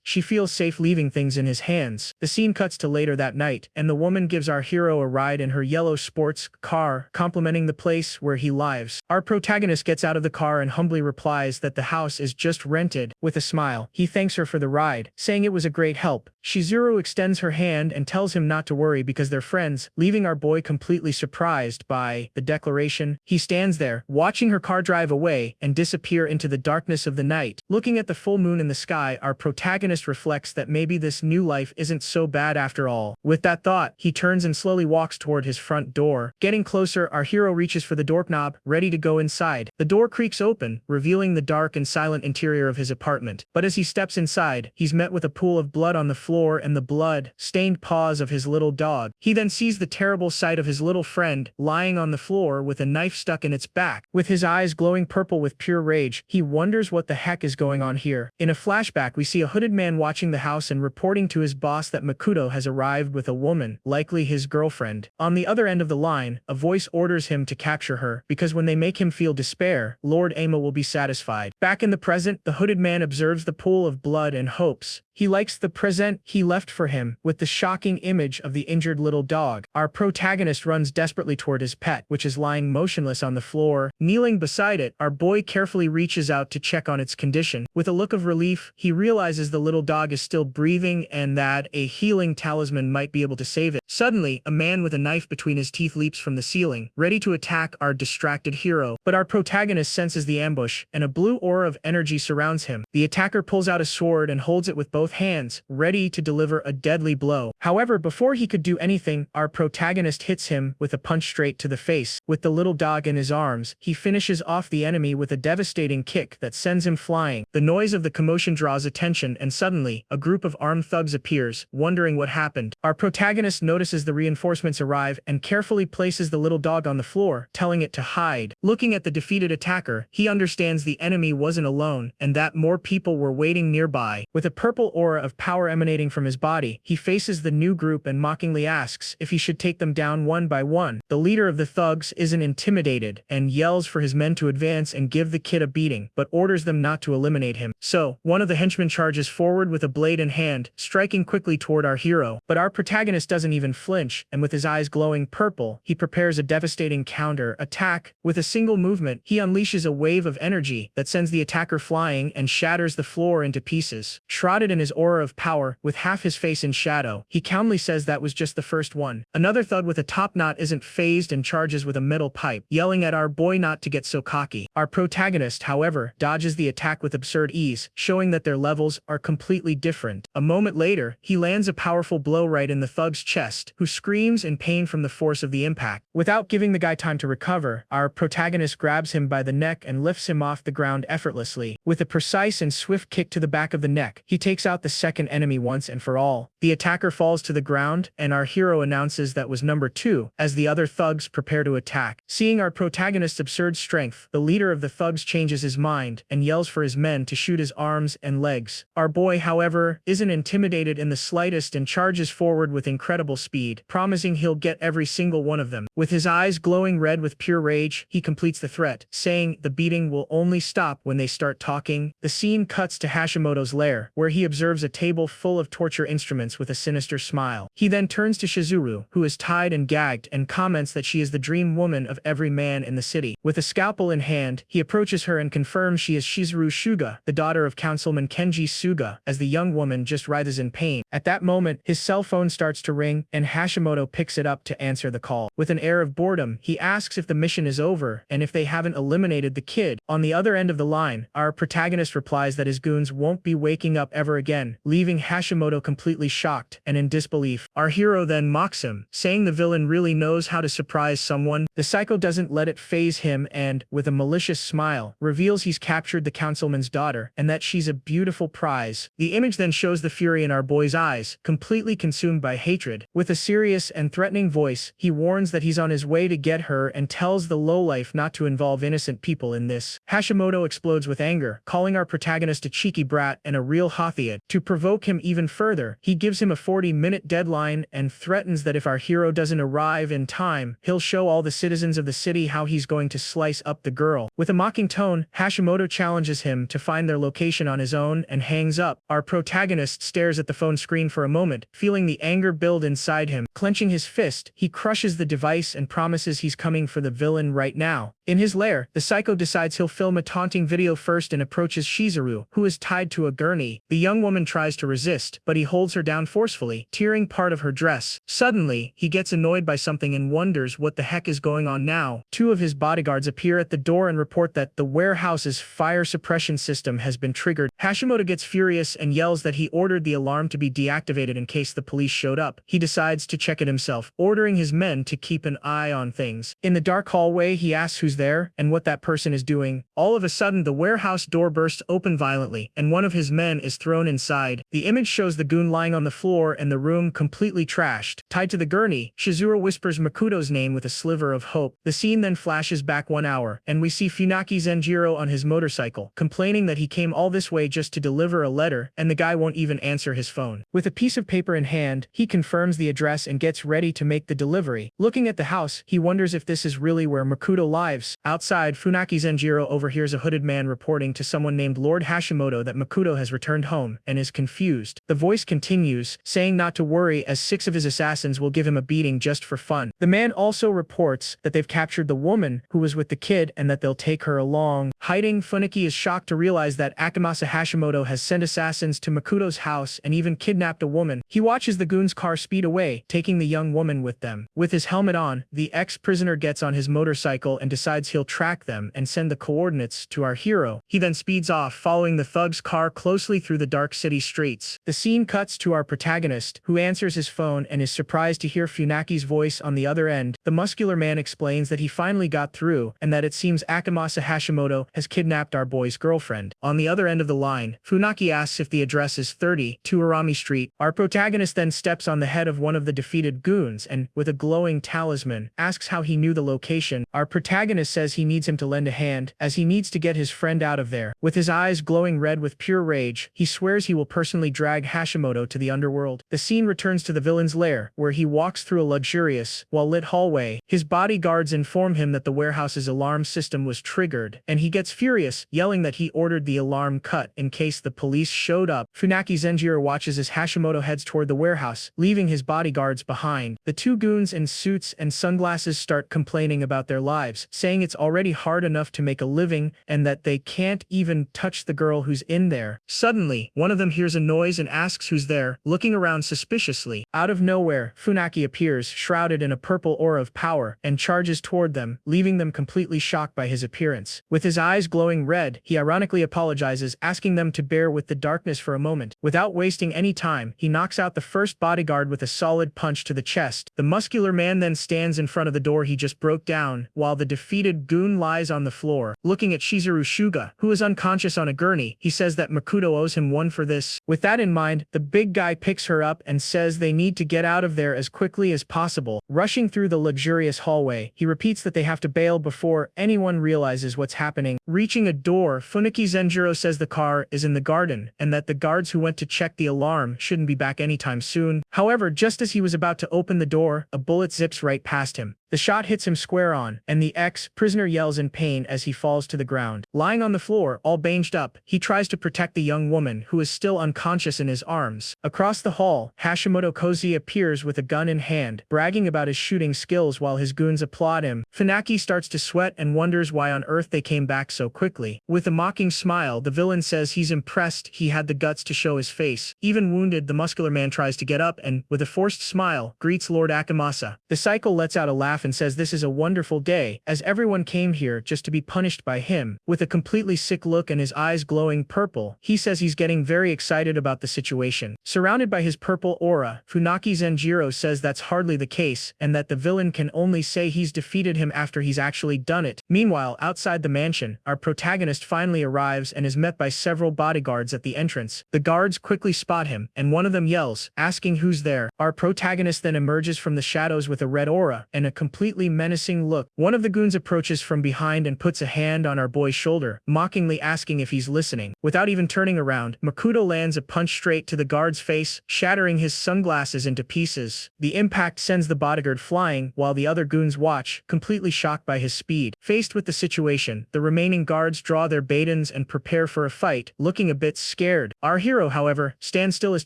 she feels safe leaving things in his hands. The scene cuts to later that night, and the woman gives our hero a ride in her yellow sports car, complimenting the place where he lives. Our protagonist gets out of the car and humbly replies that the house is just rented. With a smile, he thanks her for the ride, saying it was a great help. Shizuru extends her hand and tells him not to worry because they're friends, leaving our boy completely surprised by the declaration. He stands there, watching her car drive away and disappear into the darkness of the night. Looking at the full moon in the sky, our protagonist reflects that maybe this new life isn't so bad after all. With that thought, he turns and slowly walks toward his front door. Getting closer, our hero reaches for the doorknob, ready to go inside. The door creaks open, revealing the dark and silent interior of his apartment. But as he steps inside, he's met with a pool of blood on the floor and the blood-stained paws of his little dog. He then sees the terrible sight of his little friend lying on the floor with a knife stuck in its back. With his eyes glowing purple with pure rage, he wonders what the heck is going on here. In a flashback, we see a hooded man watching the house and reporting to his boss that Makoto has arrived with a woman, likely his girlfriend. On the other end of the line, a voice orders him to capture her, because when they make him feel despair, Lord Ama will be satisfied. Back in the present, the hooded man observes the pool of blood and hopes. He likes the present he left for him, with the shocking image of the injured little dog. Our protagonist runs desperately toward his pet, which is lying motionless on the floor. Kneeling beside it, our boy carefully reaches out to check on its condition. With a look of relief, he realizes the little dog is still breathing and that a healing talisman might be able to save it. Suddenly, a man with a knife between his teeth leaps from the ceiling, ready to attack our distracted hero. But our protagonist senses the ambush, and a blue aura of energy surrounds him. The attacker pulls out a sword and holds it with both hands, ready to deliver a deadly blow. However, before he could do anything, our protagonist hits him with a punch straight to the face. With the little dog in his arms, he finishes off the enemy with a devastating kick that sends him flying. The noise of the commotion draws attention, and suddenly, a group of armed thugs appears, wondering what happened. Our protagonist notices the reinforcements arrive and carefully places the little dog on the floor, telling it to hide. Looking at the defeated attacker, he understands the enemy wasn't alone, and that more people were waiting nearby. With a purple aura of power emanating from his body, he faces the new group and mockingly asks if he should take them down one by one. The leader of the thugs isn't intimidated and yells for his men to advance and give the kid a beating, but orders them not to eliminate him. So, one of the henchmen charges forward with a blade in hand, striking quickly toward our hero. But our protagonist doesn't even flinch, and with his eyes glowing purple, he prepares a devastating counter-attack. With a single movement, he unleashes a wave of energy that sends the attacker flying and shatters the floor into pieces. Shrouded in his his aura of power, with half his face in shadow. He calmly says that was just the first one. Another thug with a top knot isn't phased and charges with a metal pipe, yelling at our boy not to get so cocky. Our protagonist, however, dodges the attack with absurd ease, showing that their levels are completely different. A moment later, he lands a powerful blow right in the thug's chest, who screams in pain from the force of the impact. Without giving the guy time to recover, our protagonist grabs him by the neck and lifts him off the ground effortlessly. With a precise and swift kick to the back of the neck, he takes out the second enemy once and for all. The attacker falls to the ground, and our hero announces that was number 2, as the other thugs prepare to attack. Seeing our protagonist's absurd strength, the leader of the thugs changes his mind and yells for his men to shoot his arms and legs. Our boy, however, isn't intimidated in the slightest and charges forward with incredible speed, promising he'll get every single one of them. With his eyes glowing red with pure rage, he completes the threat, saying the beating will only stop when they start talking. The scene cuts to Hashimoto's lair, where he observes a table full of torture instruments with a sinister smile. He then turns to Shizuru, who is tied and gagged, and comments that she is the dream woman of every man in the city. With a scalpel in hand, he approaches her and confirms she is Shizuru Shuga, the daughter of Councilman Kenji Suga, as the young woman just writhes in pain. At that moment, his cell phone starts to ring, and Hashimoto picks it up to answer the call. With an air of boredom, he asks if the mission is over and if they haven't eliminated the kid. On the other end of the line, our protagonist replies that his goons won't be waking up ever again, leaving Hashimoto completely shocked and in disbelief. Our hero then mocks him, saying the villain really knows how to surprise someone. The psycho doesn't let it faze him and, with a malicious smile, reveals he's captured the councilman's daughter and that she's a beautiful prize. The image then shows the fury in our boy's eyes, completely consumed by hatred. With a serious and threatening voice, he warns that he's on his way to get her and tells the lowlife not to involve innocent people in this. Hashimoto explodes with anger, calling our protagonist a cheeky brat and a real Hothiot. To provoke him even further, he gives him a 40-minute deadline and threatens that if our hero doesn't arrive in time, he'll show all the citizens of the city how he's going to slice up the girl. With a mocking tone, Hashimoto challenges him to find their location on his own and hangs up. Our protagonist stares at the phone screen for a moment, feeling the anger build inside him. Clenching his fist, he crushes the device and promises he's coming for the villain right now. In his lair, the psycho decides he'll film a taunting video first and approaches Shizuru, who is tied to a gurney. The young woman tries to resist, but he holds her down forcefully, tearing part of her dress. Suddenly, he gets annoyed by something and wonders what the heck is going on now. 2 of his bodyguards appear at the door and report that the warehouse's fire suppression system has been triggered. Hashimoto gets furious and yells that he ordered the alarm to be deactivated in case the police showed up. He decides to check it himself, ordering his men to keep an eye on things. In the dark hallway, he asks who's there and what that person is doing. All of a sudden, the warehouse door bursts open violently, and one of his men is thrown inside. The image shows the goon lying on the floor and the room completely trashed. Tied to the gurney, Shizuru whispers Makoto's name with a sliver of hope. The scene then flashes back 1 hour, and we see Funaki Zenjiro on his motorcycle, complaining that he came all this way just to deliver a letter, and the guy won't even answer his phone. With a piece of paper in hand, he confirms the address and gets ready to make the delivery. Looking at the house, he wonders if this is really where Makoto lives. Outside, Funaki Zenjiro overhears a hooded man reporting to someone named Lord Hashimoto that Makoto has returned home and is confused. The voice continues, saying not to worry as 6 of his assassins will give him a beating just for fun. The man also reports that they've captured the woman who was with the kid and that they'll take her along. Hiding, Funaki is shocked to realize that Akamasa Hashimoto has sent assassins to Makoto's house and even kidnapped a woman. He watches the goon's car speed away, taking the young woman with them. With his helmet on, the ex-prisoner gets on his motorcycle and decides he'll track them and send the coordinates to our hero. He then speeds off, following the thug's car closely through the dark city streets. The scene cuts to our protagonist, who answers his phone and is surprised to hear Funaki's voice on the other end. The muscular man explains that he finally got through and that it seems Akamasa Hashimoto has kidnapped our boy's girlfriend. On the other end of the line, Funaki asks if the address is 30 Arami Street. Our protagonist then steps on the head of one of the defeated goons and, with a glowing talisman, asks how he knew the location. Our protagonist says he needs him to lend a hand, as he needs to get his friend out of there. With his eyes glowing red with pure rage, he swears he will personally drag Hashimoto to the underworld. The scene returns to the villain's lair, where he walks through a luxurious, well-lit hallway. His bodyguards inform him that the warehouse's alarm system was triggered, and he gets furious, yelling that he ordered the alarm cut in case the police showed up. Funaki Zenjiro watches as Hashimoto heads toward the warehouse, leaving his bodyguards behind. The 2 goons in suits and sunglasses start complaining about their lives, saying it's already hard enough to make a living and that they can't even touch the girl who's in there. Suddenly, one of of them hears a noise and asks who's there, looking around suspiciously. Out of nowhere, Funaki appears, shrouded in a purple aura of power, and charges toward them, leaving them completely shocked by his appearance. With his eyes glowing red, he ironically apologizes, asking them to bear with the darkness for a moment. Without wasting any time, he knocks out the first bodyguard with a solid punch to the chest. The muscular man then stands in front of the door he just broke down, while the defeated goon lies on the floor. Looking at Shizuru Shuga, who is unconscious on a gurney, he says that Makoto owes him one for this. With that in mind, the big guy picks her up and says they need to get out of there as quickly as possible. Rushing through the luxurious hallway, he repeats that they have to bail before anyone realizes what's happening. Reaching a door, Funaki Zenjiro says the car is in the garden, and that the guards who went to check the alarm shouldn't be back anytime soon. However, just as he was about to open the door, a bullet zips right past him. The shot hits him square on, and the ex-prisoner yells in pain as he falls to the ground. Lying on the floor, all banged up, he tries to protect the young woman who is still unconscious in his arms. Across the hall, Hashimoto Kozi appears with a gun in hand, bragging about his shooting skills while his goons applaud him. Funaki starts to sweat and wonders why on earth they came back so quickly. With a mocking smile, the villain says he's impressed he had the guts to show his face. Even wounded, the muscular man tries to get up and, with a forced smile, greets Lord Akamasa. The cycle lets out a laugh and says this is a wonderful day, as everyone came here just to be punished by him. With a completely sick look and his eyes glowing purple, he says he's getting very excited about the situation. Surrounded by his purple aura, Funaki Zenjiro says that's hardly the case, and that the villain can only say he's defeated him after he's actually done it. Meanwhile, outside the mansion, our protagonist finally arrives and is met by several bodyguards at the entrance. The guards quickly spot him, and one of them yells, asking who's there. Our protagonist then emerges from the shadows with a red aura and a completely menacing look. One of the goons approaches from behind and puts a hand on our boy's shoulder, mockingly asking if he's listening. Without even turning around, Makoto lands a punch straight to the guard's face, shattering his sunglasses into pieces. The impact sends the bodyguard flying, while the other goons watch, completely shocked by his speed. Faced with the situation, the remaining guards draw their batons and prepare for a fight, looking a bit scared. Our hero, however, stands still as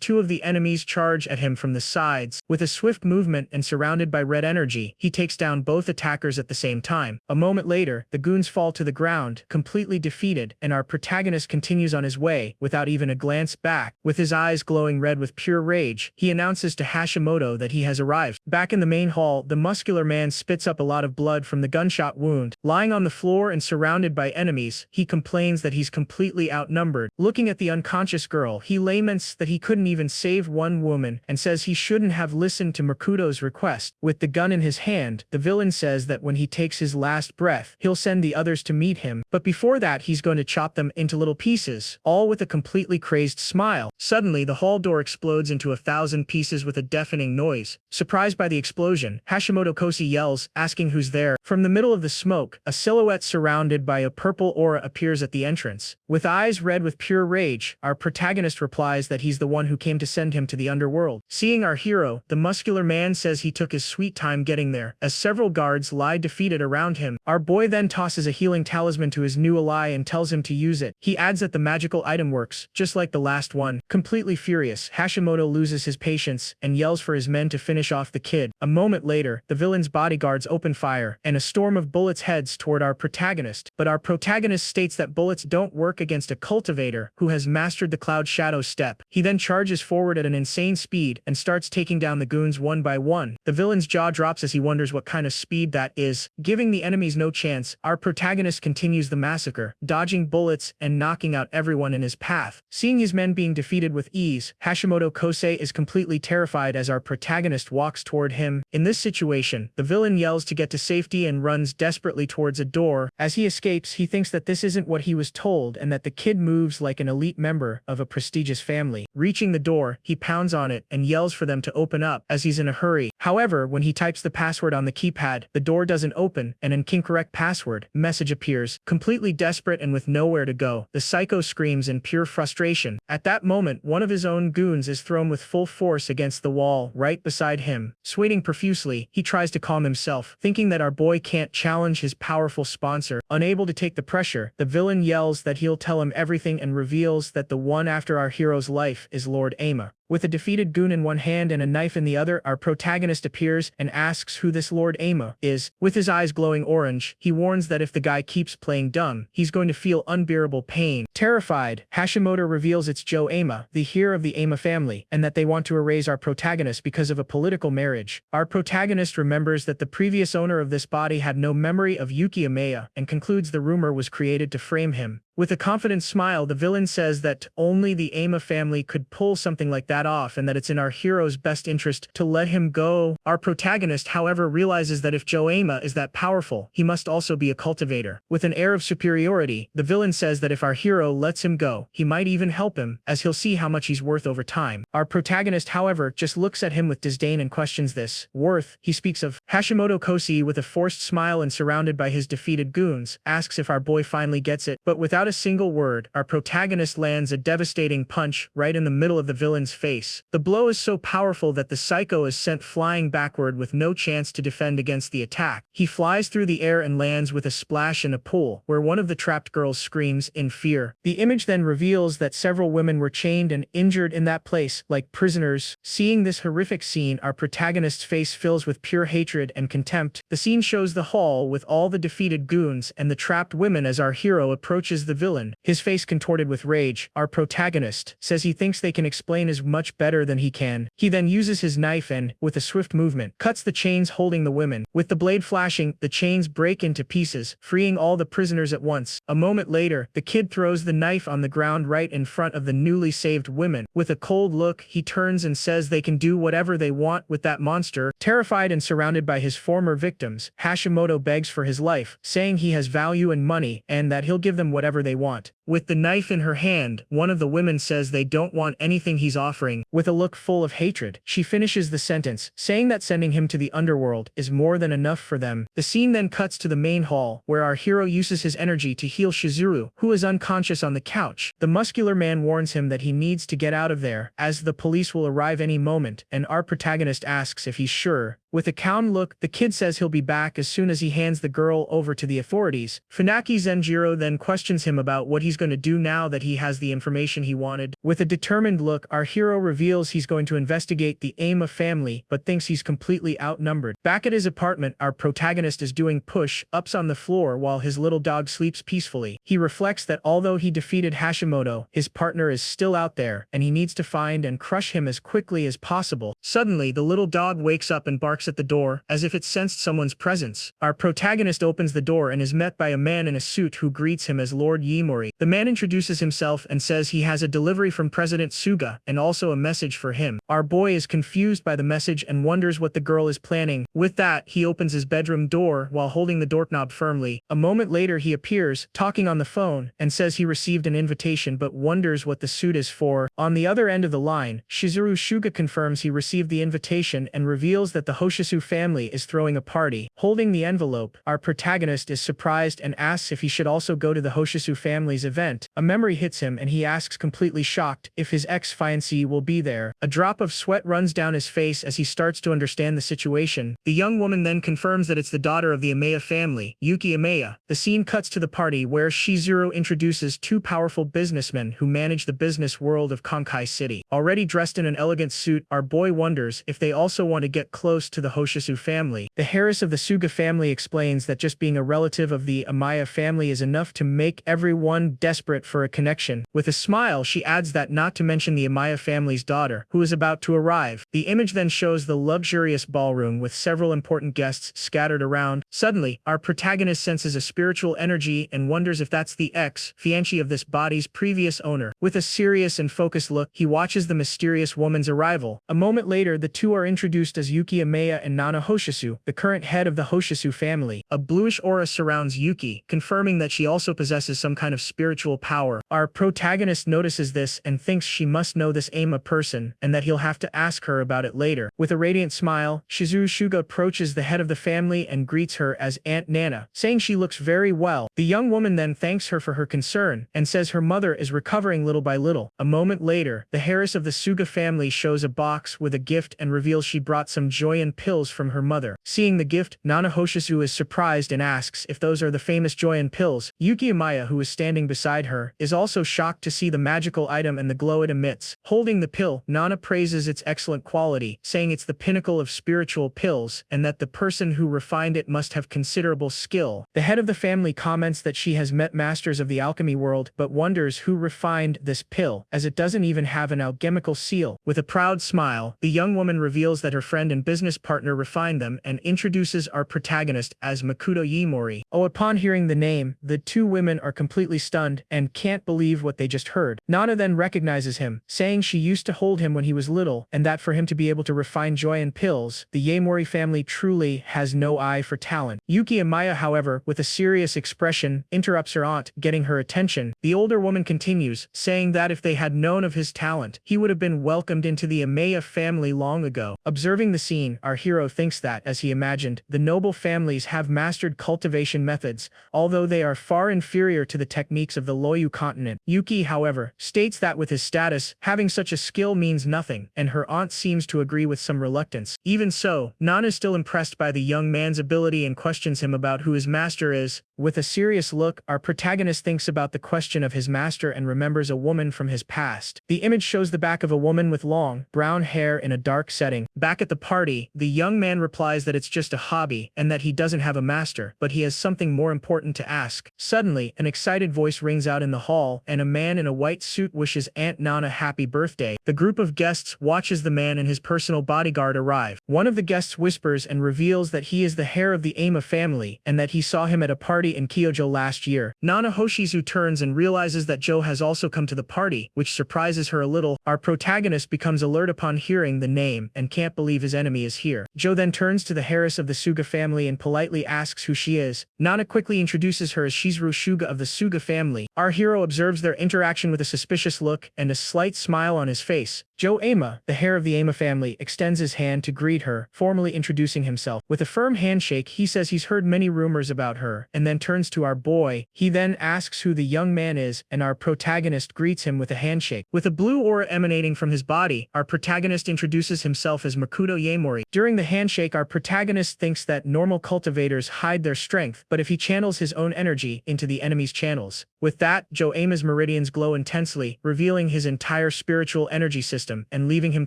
two of the enemies charge at him from the sides. With a swift movement and surrounded by red energy, he takes down both attackers at the same time. A moment later, the goons fall to the ground, completely defeated, and our protagonist continues on his way, without even a glance back. With his eyes glowing red with pure rage, he announces to Hashimoto that he has arrived. Back in the main hall, the muscular man spits up a lot of blood from the gunshot wound. Lying on the floor and surrounded by enemies, he complains that he's completely outnumbered. Looking at the unconscious girl, he laments that he couldn't even save one woman, and says he shouldn't have listened to Makoto's request. With the gun in his hand, the villain says that when he takes his last breath, he'll send the others to meet him, but before that he's going to chop them into little pieces, all with a completely crazed smile. Suddenly, the hall door explodes into 1,000 pieces with a deafening noise. Surprised by the explosion, Hashimoto Kosi yells, asking who's there. From the middle of the smoke, a silhouette surrounded by a purple aura appears at the entrance. With eyes red with pure rage, our protagonist replies that he's the one who came to send him to the underworld. Seeing our hero, the muscular man says he took his sweet time getting there, as several guards lie defeated around him. Our boy then tosses a healing talisman to his new ally and tells him to use it. He adds that the magical item works, just like the last one. Completely furious, Hashimoto loses his patience and yells for his men to finish off the kid. A moment later, the villain's bodyguards open fire, and a storm of bullets heads toward our protagonist. But our protagonist states that bullets don't work against a cultivator who has mastered the Cloud Shadow step. He then charges forward at an insane speed and starts taking down the goons one by one. The villain's jaw drops as he wonders what kind of speed that is. Giving the enemies no chance, our protagonist continues the massacre, dodging bullets and knocking out everyone in his path. Seeing his men being defeated with ease, Hashimoto Kosei is completely terrified as our protagonist walks toward him. In this situation, the villain yells to get to safety and runs desperately towards a door. As he escapes, he thinks that this isn't what he was told and that the kid moves like an elite member of a prestigious family. Reaching the door, he pounds on it and yells for them to open up as he's in a hurry. However, when he types the password on the keypad, the door doesn't open and an incorrect password message appears. Completely desperate and with nowhere to go, the psycho screams in pure frustration. At that moment, one of his own goons is thrown with full force against the wall right beside him. Sweating profusely, he tries to calm himself, thinking that our boy can't challenge his powerful sponsor. Unable to take the pressure, the villain yells that he'll tell him everything and reveals that the one after our hero's life is Lord Ama. With a defeated goon in one hand and a knife in the other, our protagonist appears and asks who this Lord Ama is. With his eyes glowing orange, he warns that if the guy keeps playing dumb, he's going to feel unbearable pain. Terrified, Hashimoto reveals it's Joe Ama, the heir of the Ama family, and that they want to erase our protagonist because of a political marriage. Our protagonist remembers that the previous owner of this body had no memory of Yuki Amaya and concludes the rumor was created to frame him. With a confident smile, the villain says that only the Ama family could pull something like that off and that it's in our hero's best interest to let him go. Our protagonist, however, realizes that if Joe Ama is that powerful, he must also be a cultivator. With an air of superiority, the villain says that if our hero lets him go, he might even help him, as he'll see how much he's worth over time. Our protagonist, however, just looks at him with disdain and questions this worth. He speaks of Hashimoto Kosi with a forced smile and surrounded by his defeated goons, asks if our boy finally gets it, but without a single word, our protagonist lands a devastating punch right in the middle of the villain's face. The blow is so powerful that the psycho is sent flying backward with no chance to defend against the attack. He flies through the air and lands with a splash in a pool, where one of the trapped girls screams in fear. The image then reveals that several women were chained and injured in that place, like prisoners. Seeing this horrific scene, our protagonist's face fills with pure hatred and contempt. The scene shows the hall with all the defeated goons and the trapped women as our hero approaches the villain, his face contorted with rage. Our protagonist says he thinks they can explain as much better than he can. He then uses his knife and, with a swift movement, cuts the chains holding the women. With the blade flashing, the chains break into pieces, freeing all the prisoners at once. A moment later, the kid throws the knife on the ground right in front of the newly saved women. With a cold look, he turns and says they can do whatever they want with that monster. Terrified and surrounded by his former victims, Hashimoto begs for his life, saying he has value and money and that he'll give them whatever they want. With the knife in her hand, one of the women says they don't want anything he's offering. With a look full of hatred, she finishes the sentence, saying that sending him to the underworld is more than enough for them. The scene then cuts to the main hall, where our hero uses his energy to heal Shizuru, who is unconscious on the couch. The muscular man warns him that he needs to get out of there, as the police will arrive any moment, and our protagonist asks if he's sure. With a calm look, the kid says he'll be back as soon as he hands the girl over to the authorities. Funaki Zenjiro then questions him about what he's going to do now that he has the information he wanted. With a determined look, our hero reveals he's going to investigate the Ama family, but thinks he's completely outnumbered. Back at his apartment, our protagonist is doing push-ups on the floor while his little dog sleeps peacefully. He reflects that although he defeated Hashimoto, his partner is still out there, and he needs to find and crush him as quickly as possible. Suddenly, the little dog wakes up and barks at the door, as if it sensed someone's presence. Our protagonist opens the door and is met by a man in a suit who greets him as Lord Yimori. The man introduces himself and says he has a delivery from President Suga and also a message for him. Our boy is confused by the message and wonders what the girl is planning. With that, he opens his bedroom door while holding the doorknob firmly. A moment later, he appears, talking on the phone, and says he received an invitation but wonders what the suit is for. On the other end of the line, Shizuru Shuga confirms he received the invitation and reveals that the Hoshisu family is throwing a party. Holding the envelope, our protagonist is surprised and asks if he should also go to the Hoshisu family's event. A memory hits him and he asks, completely shocked, if his ex-fiancée will be there. A drop of sweat runs down his face as he starts to understand the situation. The young woman then confirms that it's the daughter of the Amaya family, Yuki Amaya. The scene cuts to the party where Shizuru introduces two powerful businessmen who manage the business world of Konkai City. Already dressed in an elegant suit, our boy wonders if they also want to get close to the Hoshisu family. The Harris of the Suga family explains that just being a relative of the Amaya family is enough to make everyone desperate for a connection. With a smile, she adds that not to mention the Amaya family's daughter, who is about to arrive. The image then shows the luxurious ballroom with several important guests scattered around. Suddenly, our protagonist senses a spiritual energy and wonders if that's the ex-fiancée of this body's previous owner. With a serious and focused look, he watches the mysterious woman's arrival. A moment later, the two are introduced as Yuki Amaya and Nana Hoshisu, the current head of the Hoshisu family. A bluish aura surrounds Yuki, confirming that she also possesses some kind of spiritual power. Our protagonist notices this and thinks she must know this Ama person, and that he'll have to ask her about it later. With a radiant smile, Shizuru Shuga approaches the head of the family and greets her as Aunt Nana, saying she looks very well. The young woman then thanks her for her concern, and says her mother is recovering little by little. A moment later, the Harris of the Suga family shows a box with a gift and reveals she brought some Joyan pills from her mother. Seeing the gift, Nana Hoshisu is surprised and asks if those are the famous Joyan pills. Yuki Amaya, who is standing beside beside her, is also shocked to see the magical item and the glow it emits. Holding the pill, Nana praises its excellent quality, saying it's the pinnacle of spiritual pills, and that the person who refined it must have considerable skill. The head of the family comments that she has met masters of the alchemy world, but wonders who refined this pill, as it doesn't even have an alchemical seal. With a proud smile, the young woman reveals that her friend and business partner refined them and introduces our protagonist as Makoto Yamori. Upon hearing the name, the two women are completely stunned and can't believe what they just heard. Nana then recognizes him, saying she used to hold him when he was little, and that for him to be able to refine joy in pills, the Yamori family truly has no eye for talent. Yuki Amaya, however, with a serious expression, interrupts her aunt, getting her attention. The older woman continues, saying that if they had known of his talent, he would have been welcomed into the Amaya family long ago. Observing the scene, our hero thinks that, as he imagined, the noble families have mastered cultivation methods, although they are far inferior to the techniques of the Loyu continent. Yuki, however, states that with his status, having such a skill means nothing, and her aunt seems to agree with some reluctance. Even so, Nana is still impressed by the young man's ability and questions him about who his master is. With a serious look, our protagonist thinks about the question of his master and remembers a woman from his past. The image shows the back of a woman with long, brown hair in a dark setting. Back at the party, the young man replies that it's just a hobby and that he doesn't have a master, but he has something more important to ask. Suddenly, an excited voice rings out in the hall, and a man in a white suit wishes Aunt Nana happy birthday. The group of guests watches the man and his personal bodyguard arrive. One of the guests whispers and reveals that he is the heir of the Ama family, and that he saw him at a party in Kyoto last year. Nana Hoshizu turns and realizes that Joe has also come to the party, which surprises her a little. Our protagonist becomes alert upon hearing the name and can't believe his enemy is here. Joe then turns to the heiress of the Suga family and politely asks who she is. Nana quickly introduces her as Shizuru Shuga of the Suga family. Our hero observes their interaction with a suspicious look and a slight smile on his face. Joe Ama, the heir of the Ama family, extends his hand to greet her, formally introducing himself. With a firm handshake, he says he's heard many rumors about her, and then turns to our boy. He then asks who the young man is, and our protagonist greets him with a handshake. With a blue aura emanating from his body, our protagonist introduces himself as Makoto Yamori. During the handshake, our protagonist thinks that normal cultivators hide their strength, but if he channels his own energy into the enemy's channels. With that, Joe Ama's meridians glow intensely, revealing his entire spiritual energy system and leaving him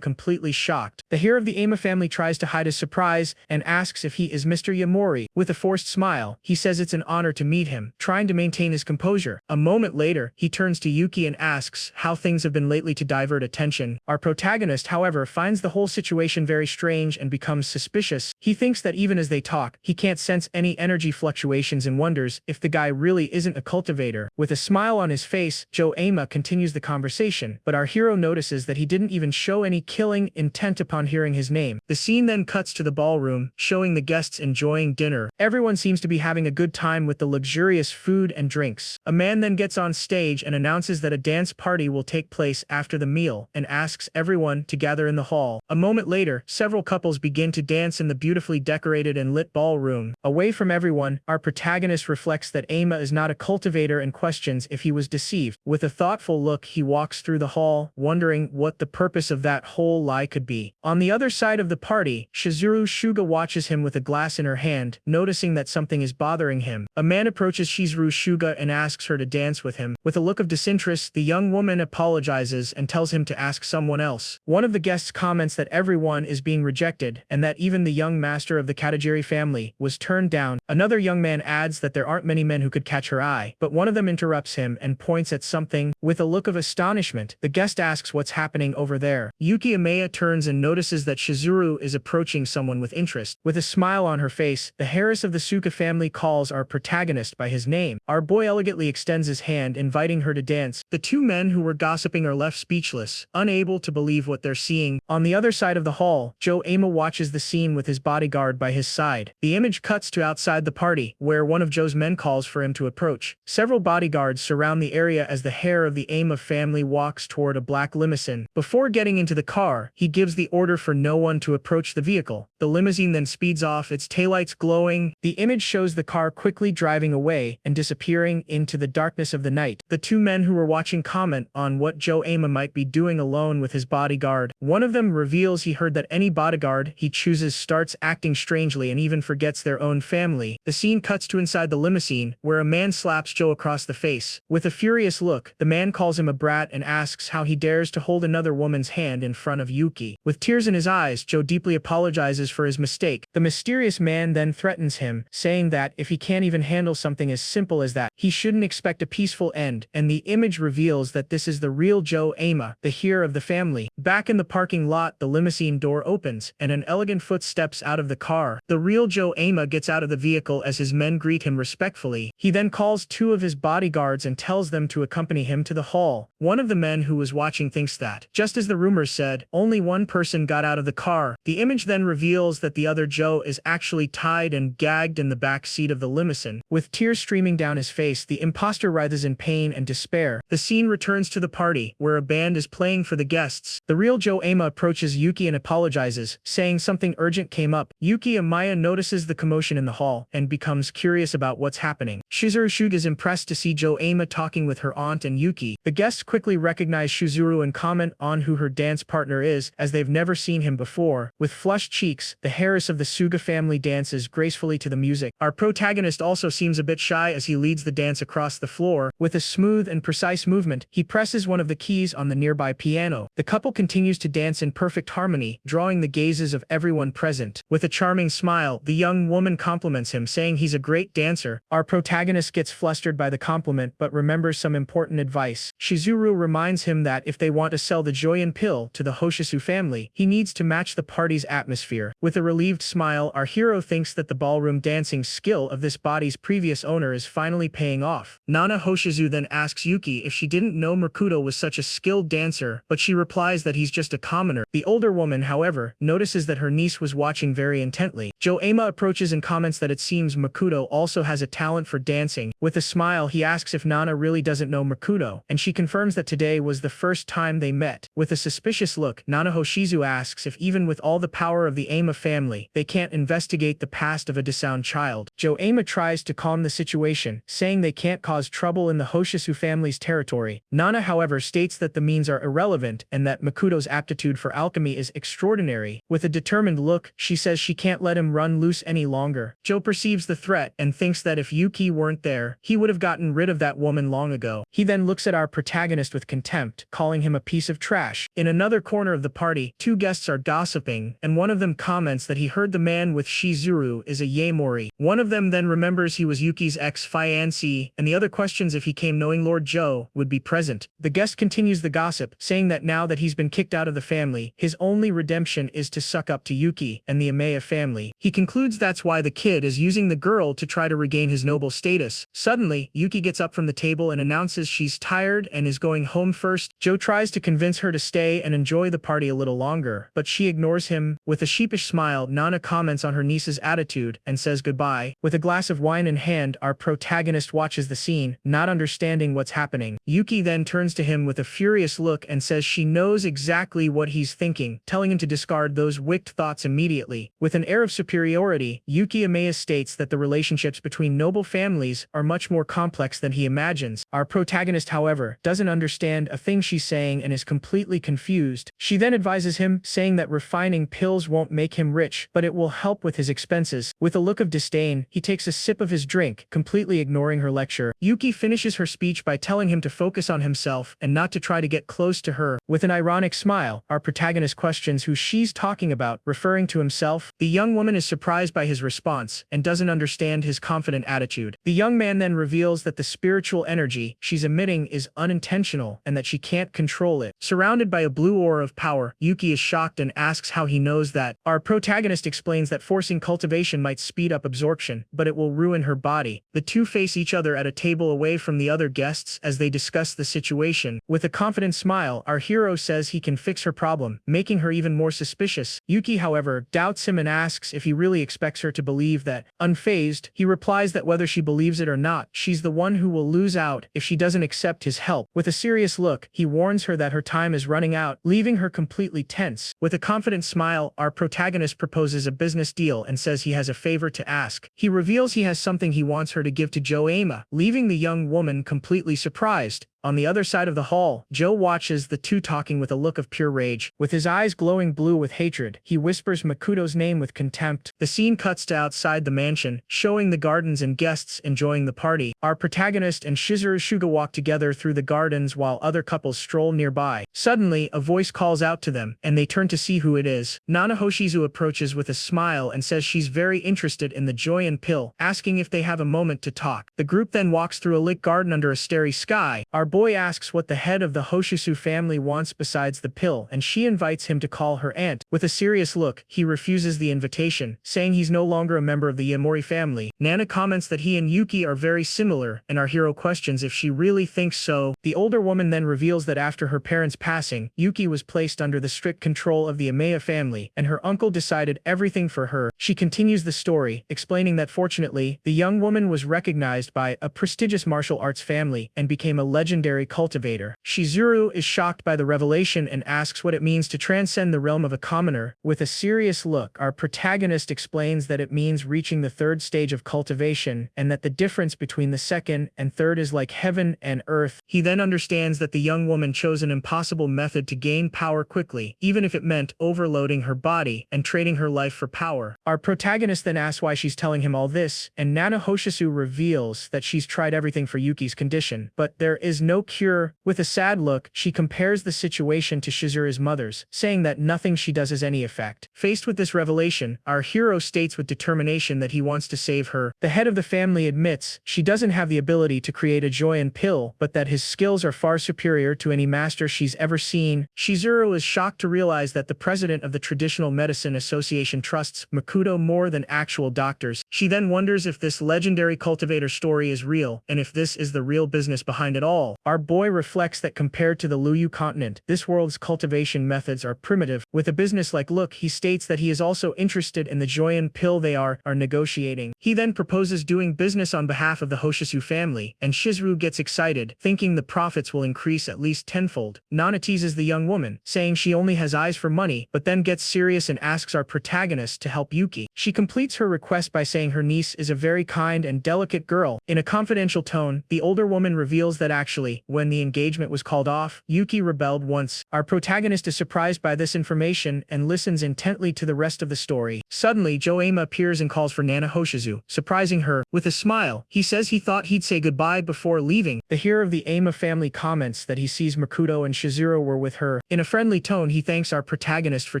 completely shocked. The heir of the Ama family tries to hide his surprise and asks if he is Mr. Yamori. With a forced smile, he says it's an honor to meet him, trying to maintain his composure. A moment later, he turns to Yuki and asks how things have been lately to divert attention. Our protagonist, however, finds the whole situation very strange and becomes suspicious. He thinks that even as they talk, he can't sense any energy fluctuations and wonders if the guy really isn't a cultivator. With a smile on his face, Joe Ama continues the conversation, but our hero notices that he didn't even show any killing intent upon hearing his name. The scene then cuts to the ballroom, showing the guests enjoying dinner. Everyone seems to be having a good time with the luxurious food and drinks. A man then gets on stage and announces that a dance party will take place after the meal, and asks everyone to gather in the hall. A moment later, several couples begin to dance in the beautifully decorated and lit ballroom. Away from everyone, our protagonist reflects that Ama is not a cultivator and questions if he was deceived. With a thoughtful look, he walks through the hall, wondering what the purpose of that whole lie could be. On the other side of the party, Shizuru Shuga watches him with a glass in her hand, noticing that something is bothering him. A man approaches Shizuru Shuga and asks her to dance with him. With a look of disinterest, the young woman apologizes and tells him to ask someone else. One of the guests comments that everyone is being rejected, and that even the young master of the Katajiri family was turned down. Another young man adds that there aren't many men who could catch her eye, but one of them interrupts him and points at something. With a look of astonishment, the guest asks what's happening over there. Yuki Amaya turns and notices that Shizuru is approaching someone with interest. With a smile on her face, the heiress of the Suka family calls our protagonist by his name. Our boy elegantly extends his hand, inviting her to dance. The two men who were gossiping are left speechless, unable to believe what they're seeing. On the other side of the hall, Joe Ama watches the scene with his bodyguard by his side. The image cuts to outside the party, where one of Joe's men calls for him to approach. Several bodyguards surround the area as the heir of the Ama family walks toward a black limousine. Before Before getting into the car, he gives the order for no one to approach the vehicle. The limousine then speeds off, its taillights glowing. The image shows the car quickly driving away and disappearing into the darkness of the night. The two men who were watching comment on what Joe Ama might be doing alone with his bodyguard. One of them reveals he heard that any bodyguard he chooses starts acting strangely and even forgets their own family. The scene cuts to inside the limousine, where a man slaps Joe across the face. With a furious look, the man calls him a brat and asks how he dares to hold another woman's hand in front of Yuki. With tears in his eyes, Joe deeply apologizes for his mistake. The mysterious man then threatens him, saying that if he can't even handle something as simple as that, he shouldn't expect a peaceful end, and the image reveals that this is the real Joe Ama, the hero of the family. Back in the parking lot, the limousine door opens, and an elegant foot steps out of the car. The real Joe Ama gets out of the vehicle as his men greet him respectfully. He then calls two of his bodyguards and tells them to accompany him to the hall. One of the men who was watching thinks that, just as the rumors said, only one person got out of the car. The image then reveals that the other Joe is actually tied and gagged in the back seat of the limousine. With tears streaming down his face, the imposter writhes in pain and despair. The scene returns to the party, where a band is playing for the guests. The real Joe Ama approaches Yuki and apologizes, saying something urgent came up. Yuki Amaya notices the commotion in the hall and becomes curious about what's happening. Shizuru Shug is impressed to see Joe Ama talking with her aunt and Yuki. The guests quickly recognize Shizuru and comment on who her dance partner is, as they've never seen him before. With flushed cheeks, the heiress of the Suga family dances gracefully to the music. Our protagonist also seems a bit shy as he leads the dance across the floor. With a smooth and precise movement, he presses one of the keys on the nearby piano. The couple continues to dance in perfect harmony, drawing the gazes of everyone present. With a charming smile, the young woman compliments him, saying he's a great dancer. Our protagonist gets flustered by the compliment but remembers some important advice. Shizuru reminds him that if they want to sell the Joyan pill to the Hoshisu family, he needs to match the party's atmosphere. With a relieved smile, our hero thinks that the ballroom dancing skill of this body's previous owner is finally paying off. Nana Hoshizu then asks Yuki if she didn't know Makoto was such a skilled dancer, but she replies that he's just a commoner. The older woman, however, notices that her niece was watching very intently. Joe Ama approaches and comments that it seems Makoto also has a talent for dancing. With a smile, he asks if Nana really doesn't know Makoto, and she confirms that today was the first time they met. With a suspicious look, Nana Hoshizu asks if even with all the power of the Ama family, they can't investigate the past of a disowned child. Joe Ama tries to calm the situation, saying they can't cause trouble in the Hoshisu family's territory. Nana, however, states that the means are irrelevant and that Makoto's aptitude for alchemy is extraordinary. With a determined look, she says she can't let him run loose any longer. Joe perceives the threat and thinks that if Yuki weren't there, he would have gotten rid of that woman long ago. He then looks at our protagonist with contempt, calling him a piece of trash. In another corner of the party, two guests are gossiping, and one of them comments that he heard the man with Shizuru is a Yaemori. One of them then remembers he was Yuki's ex-fiancé, and the other questions if he came knowing Lord Joe would be present. The guest continues the gossip, saying that now that he's been kicked out of the family, his only redemption is to suck up to Yuki and the Amaya family. He concludes that's why the kid is using the girl to try to regain his noble status. Suddenly, Yuki gets up from the table and announces she's tired and is going home first. Joe tries to convince her to stay and enjoy the party a little longer, but she ignores him. With a sheepish smile, Nana comments on her niece's attitude and says goodbye. With a glass of wine in hand, our protagonist watches the scene, not understanding what's happening. Yuki then turns to him with a furious look and says she knows exactly what he's thinking, telling him to discard those wicked thoughts immediately. With an air of superiority, Yuki Amaya states that the relationships between noble families are much more complex than he imagines. Our protagonist, however, doesn't understand a thing she's saying and is completely confused. She then advises him, saying that refining pills won't make him rich, but it will help with his expenses. With a look of disdain, he takes a sip of his drink, completely ignoring her lecture. Yuki finishes her speech by telling him to focus on himself and not to try to get close to her. With an ironic smile, our protagonist questions who she's talking about, referring to himself. The young woman is surprised by his response and doesn't understand his confident attitude. The young man then reveals that the spiritual energy she's emitting is unintentional and that she can't control it. Surrounded by a blue aura of power, Yuki is shocked and asks how he knows that. Our protagonist explains that forcing cultivation might speed up absorption, but it will ruin her body. The two face each other at a table away from the other guests as they discuss the situation. With a confident smile, our hero says he can fix her problem, making her even more suspicious. Yuki, however, doubts him and asks if he really expects her to believe that. Unfazed, he replies that whether she believes it or not, she's the one who will lose out if she doesn't accept his help. With a serious look, he warns her that her time is is running out, leaving her completely tense. With a confident smile, our protagonist proposes a business deal and says he has a favor to ask. He reveals he has something he wants her to give to Joema, leaving the young woman completely surprised. On the other side of the hall, Joe watches the two talking with a look of pure rage. With his eyes glowing blue with hatred, he whispers Makoto's name with contempt. The scene cuts to outside the mansion, showing the gardens and guests enjoying the party. Our protagonist and Shizuru Shuga walk together through the gardens while other couples stroll nearby. Suddenly, a voice calls out to them, and they turn to see who it is. Nana Hoshizu approaches with a smile and says she's very interested in the Joyan pill, asking if they have a moment to talk. The group then walks through a lit garden under a starry sky. Our boy asks what the head of the Hoshizu family wants besides the pill, and she invites him to call her aunt. With a serious look, he refuses the invitation, saying he's no longer a member of the Yamori family. Nana comments that he and Yuki are very similar, and our hero questions if she really thinks so. The older woman then reveals that after her parents' passing, Yuki was placed under the strict control of the Amaya family, and her uncle decided everything for her. She continues the story, explaining that fortunately, the young woman was recognized by a prestigious martial arts family and became a legendary cultivator. Shizuru is shocked by the revelation and asks what it means to transcend the realm of a commoner. With a serious look, our protagonist explains that it means reaching the third stage of cultivation, and that the difference between the second and third is like heaven and earth. He then understands that the young woman chose an impossible method to gain power quickly, even if it meant overloading her body and trading her life for power. Our protagonist then asks why she's telling him all this, and Nana Hoshizu reveals that she's tried everything for Yuki's condition, but there is no cure. With a sad look, she compares the situation to Shizuru's mother's, saying that nothing she does has any effect. Faced with this revelation, our hero states with determination that he wants to save her. The head of the family admits she doesn't have the ability to create a Joyan pill, but that his skills are far superior to any master she's ever seen. Shizuru is shocked to realize that the president of the Traditional Medicine Association trusts Makoto more than actual doctors. She then wonders if this legendary cultivator story is real, and if this is the real business behind it all. Our boy reflects that compared to the Luyu continent, this world's cultivation methods are primitive. With a business-like look, he states that he is also interested in the Joyan pill they are negotiating. He then proposes doing business on behalf of the Hoshizu family, and Shizuru gets excited, thinking the profits will increase at least tenfold. Nana teases the young woman, saying she only has eyes for money, but then gets serious and asks our protagonist to help Yuki. She completes her request by saying her niece is a very kind and delicate girl. In a confidential tone, the older woman reveals that actually, when the engagement was called off, Yuki rebelled once. Our protagonist is surprised by this information and listens intently to the rest of the story. Suddenly, Joema appears and calls for Nana Hoshizu, surprising her. With a smile, he says he thought he'd say goodbye before leaving. The hero of the Ama family comments that he sees Makoto and Shizuru were with her. In a friendly tone, he thanks our protagonist for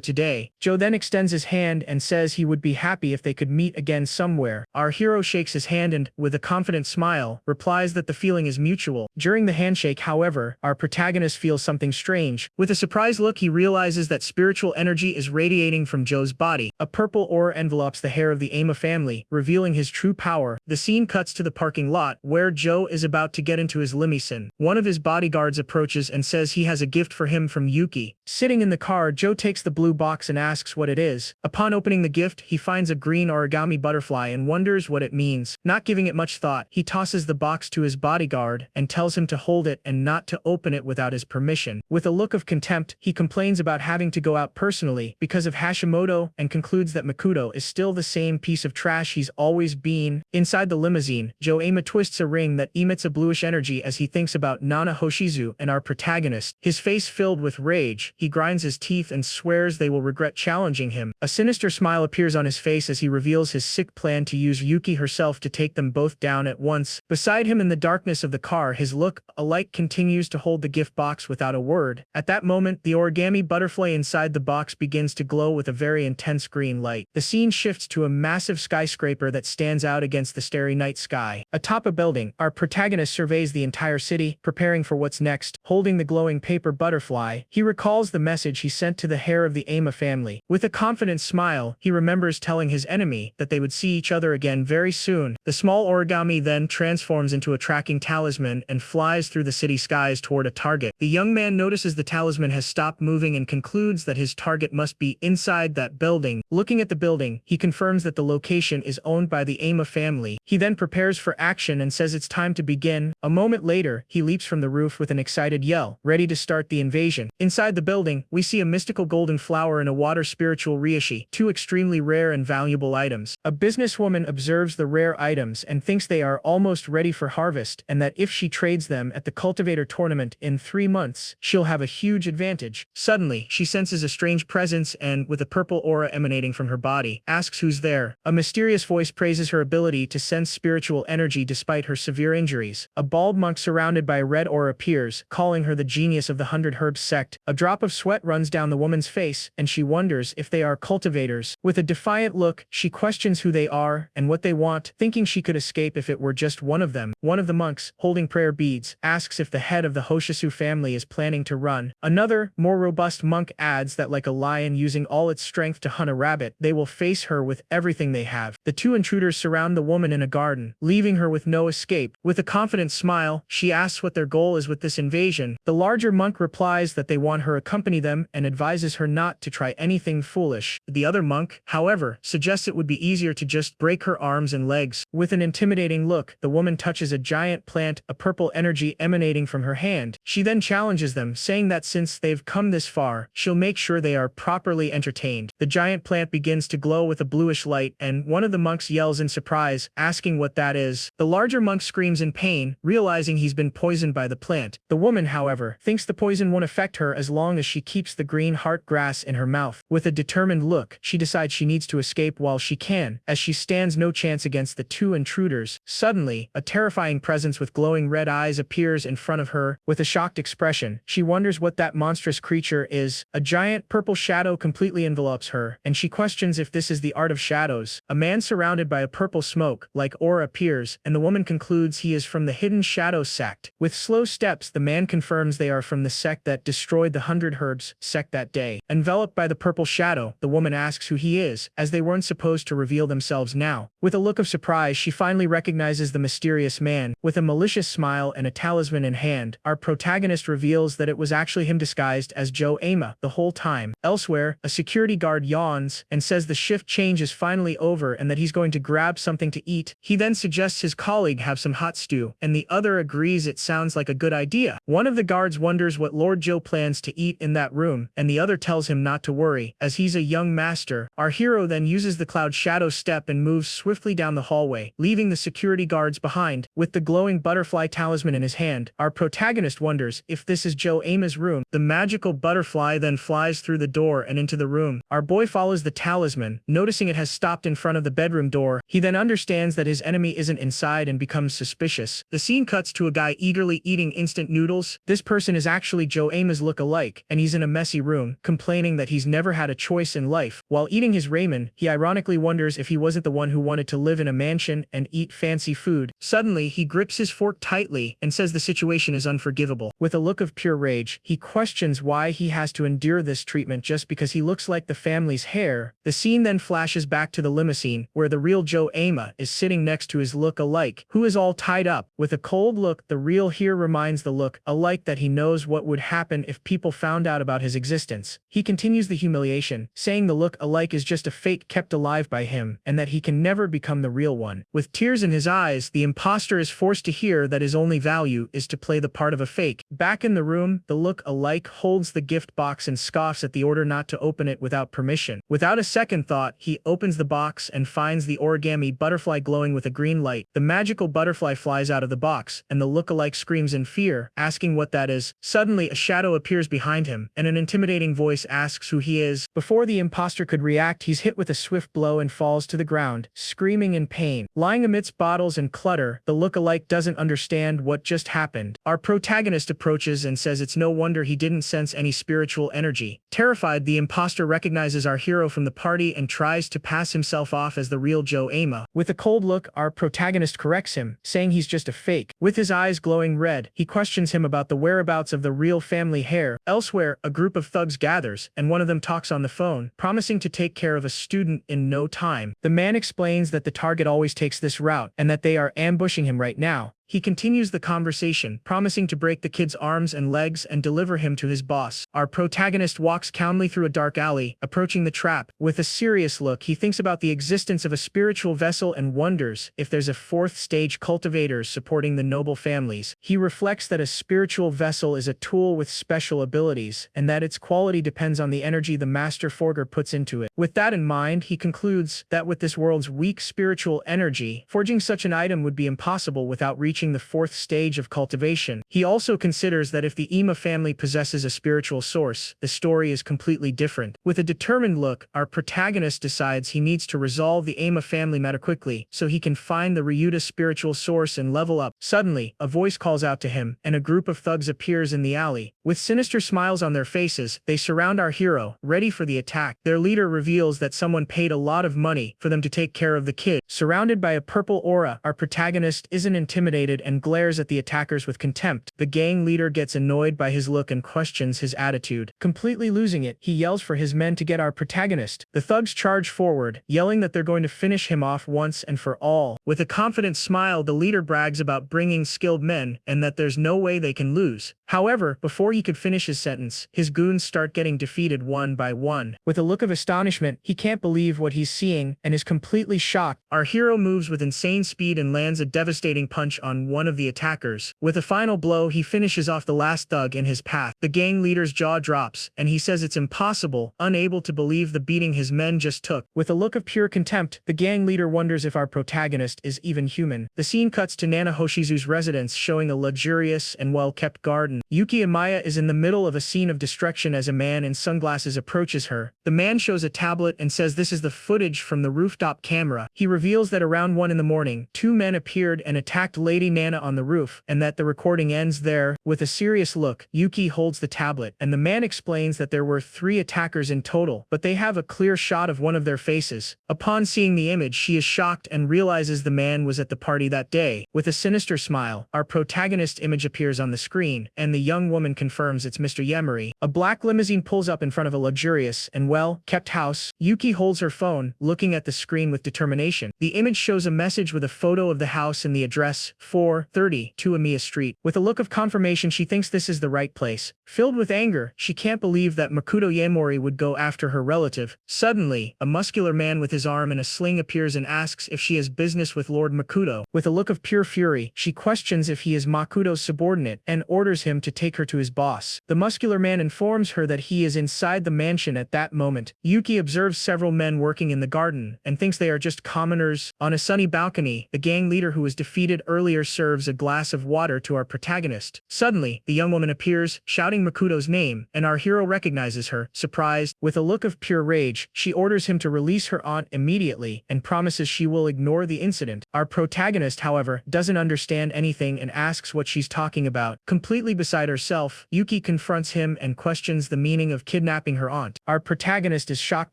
today. Joe then extends his hand and says he would be happy if they could meet again somewhere. Our hero shakes his hand and, with a confident smile, replies that the feeling is mutual. During the handshake, however, our protagonist feels something strange. With a surprised look, he realizes that spiritual energy is radiating from Joe's body. A purple aura envelopes the hair of the Ama family, revealing his true power. The scene cuts to the parking lot, where Joe is about to get into his limousine. One of his bodyguards approaches and says he has a gift for him from Yuki. Sitting in the car, Joe takes the blue box and asks what it is. Upon opening the gift, he finds a green origami butterfly and wonders what it means. Not giving it much thought, he tosses the box to his bodyguard and tells him to hold it and not to open it without his permission. With a look of contempt, he complains about having to go out personally because of Hashimoto and concludes that Makoto is still the same piece of trash he's always been. Inside the limousine, Joema twists a ring that emits a bluish energy as he thinks about Nana Hoshizu and our protagonist. His face filled with rage, he grinds his teeth and swears they will regret challenging him. A sinister smile appears on his face as he reveals his sick plan to use Yuki herself to take them both down at once. Beside him in the darkness of the car, his look-alike continues to hold the gift box without a word. At that moment, the origami butterfly inside the box begins to glow with a very intense green light. The scene shifts to a massive skyscraper that stands out against the starry night sky. Atop a building, our protagonist surveys the entire city, preparing for what's next. Holding the glowing paper butterfly, he recalls the message he sent to the heir of the Ama family. With a confident smile, he remembers telling telling his enemy that they would see each other again very soon. The small origami then transforms into a tracking talisman and flies through the city skies toward a target. The young man notices the talisman has stopped moving and concludes that his target must be inside that building. Looking at the building, he confirms that the location is owned by the Ama family. He then prepares for action and says it's time to begin. A moment later, he leaps from the roof with an excited yell, ready to start the invasion. Inside the building, we see a mystical golden flower and a water spiritual reishi, two extremely rare and valuable items. A businesswoman observes the rare items and thinks they are almost ready for harvest, and that if she trades them at the cultivator tournament in 3 months, she'll have a huge advantage. Suddenly, she senses a strange presence and, with a purple aura emanating from her body, asks who's there. A mysterious voice praises her ability to sense spiritual energy despite her severe injuries. A bald monk surrounded by red aura appears, calling her the genius of the 100 Herbs sect. A drop of sweat runs down the woman's face, and she wonders if they are cultivators. With a defiant look, she questions who they are and what they want, thinking she could escape if it were just one of them. One of the monks, holding prayer beads, asks if the head of the Hoshisu family is planning to run. Another, more robust monk adds that like a lion using all its strength to hunt a rabbit, they will face her with everything they have. The two intruders surround the woman in a garden, leaving her with no escape. With a confident smile, she asks what their goal is with this invasion. The larger monk replies that they want her to accompany them and advises her not to try anything foolish. The other monk, however, suggests it would be easier to just break her arms and legs. With an intimidating look, the woman touches a giant plant, a purple energy emanating from her hand. She then challenges them, saying that since they've come this far, she'll make sure they are properly entertained. The giant plant begins to glow with a bluish light, and one of the monks yells in surprise, asking what that is. The larger monk screams in pain, realizing he's been poisoned by the plant. The woman, however, thinks the poison won't affect her as long as she keeps the green heart grass in her mouth. With a determined look, she decides she needs to escape while she can, as she stands no chance against the two intruders. Suddenly, a terrifying presence with glowing red eyes appears in front of her. With a shocked expression, she wonders what that monstrous creature is. A giant purple shadow completely envelops her, and she questions if this is the art of shadows. A man surrounded by a purple smoke, like aura, appears, and the woman concludes he is from the Hidden Shadow sect. With slow steps, the man confirms they are from the sect that destroyed the 100 Herbs sect that day. Enveloped by the purple shadow, the woman asks who he is, as they weren't supposed to reveal themselves now. With a look of surprise, she finally recognizes the mysterious man. With a malicious smile and a talisman in hand, our protagonist reveals that it was actually him disguised as Joe Ama the whole time. Elsewhere, a security guard yawns and says the shift change is finally over and that he's going to grab something to eat. He then suggests his colleague have some hot stew, and the other agrees it sounds like a good idea. One of the guards wonders what Lord Joe plans to eat in that room, and the other tells him not to worry, as he's a young master. Our hero then uses the cloud shadow step and moves swiftly down the hallway, leaving the security guards behind. With the glowing butterfly talisman in his hand, our protagonist wonders if this is Joe Ama's room. The magical butterfly then flies through the door and into the room. Our boy follows the talisman, noticing it has stopped in front of the bedroom door. He then understands that his enemy isn't inside and becomes suspicious. The scene cuts to a guy eagerly eating instant noodles. This person is actually Joe Ama's look-alike, and he's in a messy room, complaining that he's never had a choice in life. While eating his ramen, he ironically wonders if he wasn't the one who wanted to live in a mansion and eat fancy food. Suddenly, he grips his fork tightly and says the situation is unforgivable. With a look of pure rage, he questions why he has to endure this treatment just because he looks like the family's heir. The scene then flashes back to the limousine, where the real Joe Ama is sitting next to his look-alike, who is all tied up. With a cold look, the real here reminds the look-alike that he knows what would happen if people found out about his existence. He continues the humiliation, saying the look-alike is just a fake kept alive by him, and that he can never become the real one. With tears in his eyes, the imposter is forced to hear that his only value is to play the part of a fake. Back in the room, the look-alike holds the gift box and scoffs at the order not to open it without permission. Without a second thought, he opens the box and finds the origami butterfly glowing with a green light. The magical butterfly flies out of the box, and the look-alike screams in fear, asking what that is. Suddenly, a shadow appears behind him, and an intimidating voice asks who he is. Before the imposter could react, he's hit with a swift blow and falls to the ground, screaming in pain. Lying amidst bottles and clutter, the look-alike doesn't understand what just happened. Our protagonist approaches and says it's no wonder he didn't sense any spiritual energy. Terrified, the imposter recognizes our hero from the party and tries to pass himself off as the real Joe Ama. With a cold look, our protagonist corrects him, saying he's just a fake. With his eyes glowing red, he questions him about the whereabouts of the real family heir. Elsewhere, a group of thugs gathers, and one of them talks on the phone, promising to take care of a student student in no time. The man explains that the target always takes this route and that they are ambushing him right now. He continues the conversation, promising to break the kid's arms and legs and deliver him to his boss. Our protagonist walks calmly through a dark alley, approaching the trap. With a serious look, he thinks about the existence of a spiritual vessel and wonders if there's a fourth stage cultivators supporting the noble families. He reflects that a spiritual vessel is a tool with special abilities, and that its quality depends on the energy the master forger puts into it. With that in mind, he concludes that with this world's weak spiritual energy, forging such an item would be impossible without reaching the fourth stage of cultivation. He also considers that if the Ima family possesses a spiritual source, the story is completely different. With a determined look, our protagonist decides he needs to resolve the Ima family matter quickly so he can find the Ryuta spiritual source and level up. Suddenly, a voice calls out to him, and a group of thugs appears in the alley. With sinister smiles on their faces, they surround our hero, ready for the attack. Their leader reveals that someone paid a lot of money for them to take care of the kid. Surrounded by a purple aura, our protagonist isn't intimidated and glares at the attackers with contempt. The gang leader gets annoyed by his look and questions his attitude. Completely losing it, he yells for his men to get our protagonist. The thugs charge forward, yelling that they're going to finish him off once and for all. With a confident smile, the leader brags about bringing skilled men and that there's no way they can lose. However, before he could finish his sentence, his goons start getting defeated one by one. With a look of astonishment, he can't believe what he's seeing and is completely shocked. Our hero moves with insane speed and lands a devastating punch on one of the attackers. With a final blow, he finishes off the last thug in his path. The gang leader's jaw drops, and he says it's impossible, unable to believe the beating his men just took. With a look of pure contempt, the gang leader wonders if our protagonist is even human. The scene cuts to Nana Hoshizu's residence, showing a luxurious and well-kept garden. Yuki Amaya is in the middle of a scene of destruction as a man in sunglasses approaches her. The man shows a tablet and says this is the footage from the rooftop camera. He reveals that around 1 in the morning, 2 men appeared and attacked Lady Nana on the roof, and that the recording ends there. With a serious look, Yuki holds the tablet, and the man explains that there were 3 attackers in total, but they have a clear shot of one of their faces. Upon seeing the image, she is shocked and realizes the man was at the party that day. With a sinister smile, our protagonist's image appears on the screen, and the young woman confirms it's Mr. Yemori. A black limousine pulls up in front of a luxurious and well-kept house. Yuki holds her phone, looking at the screen with determination. The image shows a message with a photo of the house and the address, 432 Amiya Street. With a look of confirmation, she thinks this is the right place. Filled with anger, she can't believe that Makoto Yemori would go after her relative. Suddenly, a muscular man with his arm in a sling appears and asks if she has business with Lord Makoto. With a look of pure fury, she questions if he is Makoto's subordinate and orders him to take her to his boss. The muscular man informs her that he is inside the mansion at that moment. Yuki observes several men working in the garden and thinks they are just commoners. On a sunny balcony, the gang leader who was defeated earlier serves a glass of water to our protagonist. Suddenly, the young woman appears, shouting Makoto's name, and our hero recognizes her. Surprised, with a look of pure rage, she orders him to release her aunt immediately and promises she will ignore the incident. Our protagonist, however, doesn't understand anything and asks what she's talking about. Completely beside herself, Yuki confronts him and questions the meaning of kidnapping her aunt. Our protagonist is shocked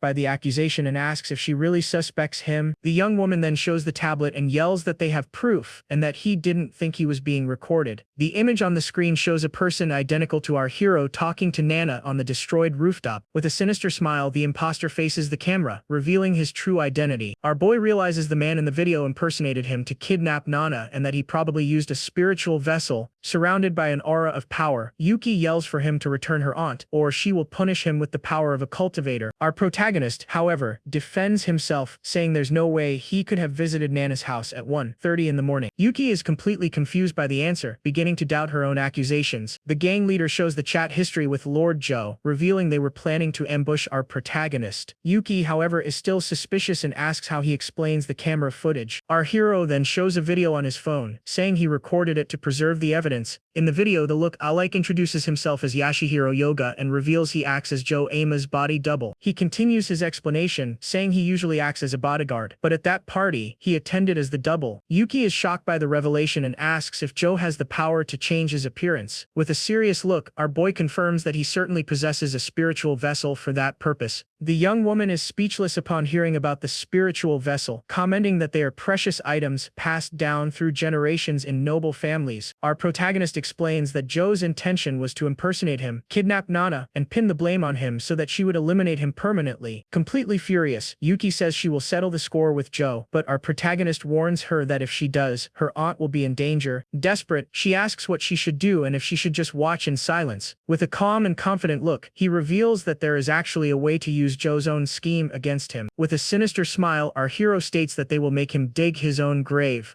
by the accusation and asks if she really suspects him. The young woman then shows the tablet and yells that they have proof and that he didn't think he was being recorded. The image on the screen shows a person identical to our hero talking to Nana on the destroyed rooftop. With a sinister smile, the imposter faces the camera, revealing his true identity. Our boy realizes the man in the video impersonated him to kidnap Nana and that he probably used a spiritual vessel. Surrounded by an aura of power, Yuki yells for him to return her aunt, or she will punish him with the power of a cultivator. Our protagonist, however, defends himself, saying there's no way he could have visited Nana's house at 1:30 in the morning. Yuki is completely confused by the answer, beginning to doubt her own accusations. The gang leader shows the chat history with Lord Joe, revealing they were planning to ambush our protagonist. Yuki, however, is still suspicious and asks how he explains the camera footage. Our hero then shows a video on his phone, saying he recorded it to preserve the evidence. In the video, the look-alike introduces himself as Yashihiro Yoga and reveals he acts as Joe Ama's body double. He continues his explanation, saying he usually acts as a bodyguard, but at that party, he attended as the double. Yuki is shocked by the revelation and asks if Joe has the power to change his appearance. With a serious look, our boy confirms that he certainly possesses a spiritual vessel for that purpose. The young woman is speechless upon hearing about the spiritual vessel, commenting that they are precious items passed down through generations in noble families. Our protagonist explains that Joe's intention was to impersonate him, kidnap Nana, and pin the blame on him so that she would eliminate him permanently. Completely furious, Yuki says she will settle the score with Joe, but our protagonist warns her that if she does, her aunt will be in danger. Desperate, she asks what she should do and if she should just watch in silence. With a calm and confident look, he reveals that there is actually a way to use Joe's own scheme against him. With a sinister smile, our hero states that they will make him dig his own grave.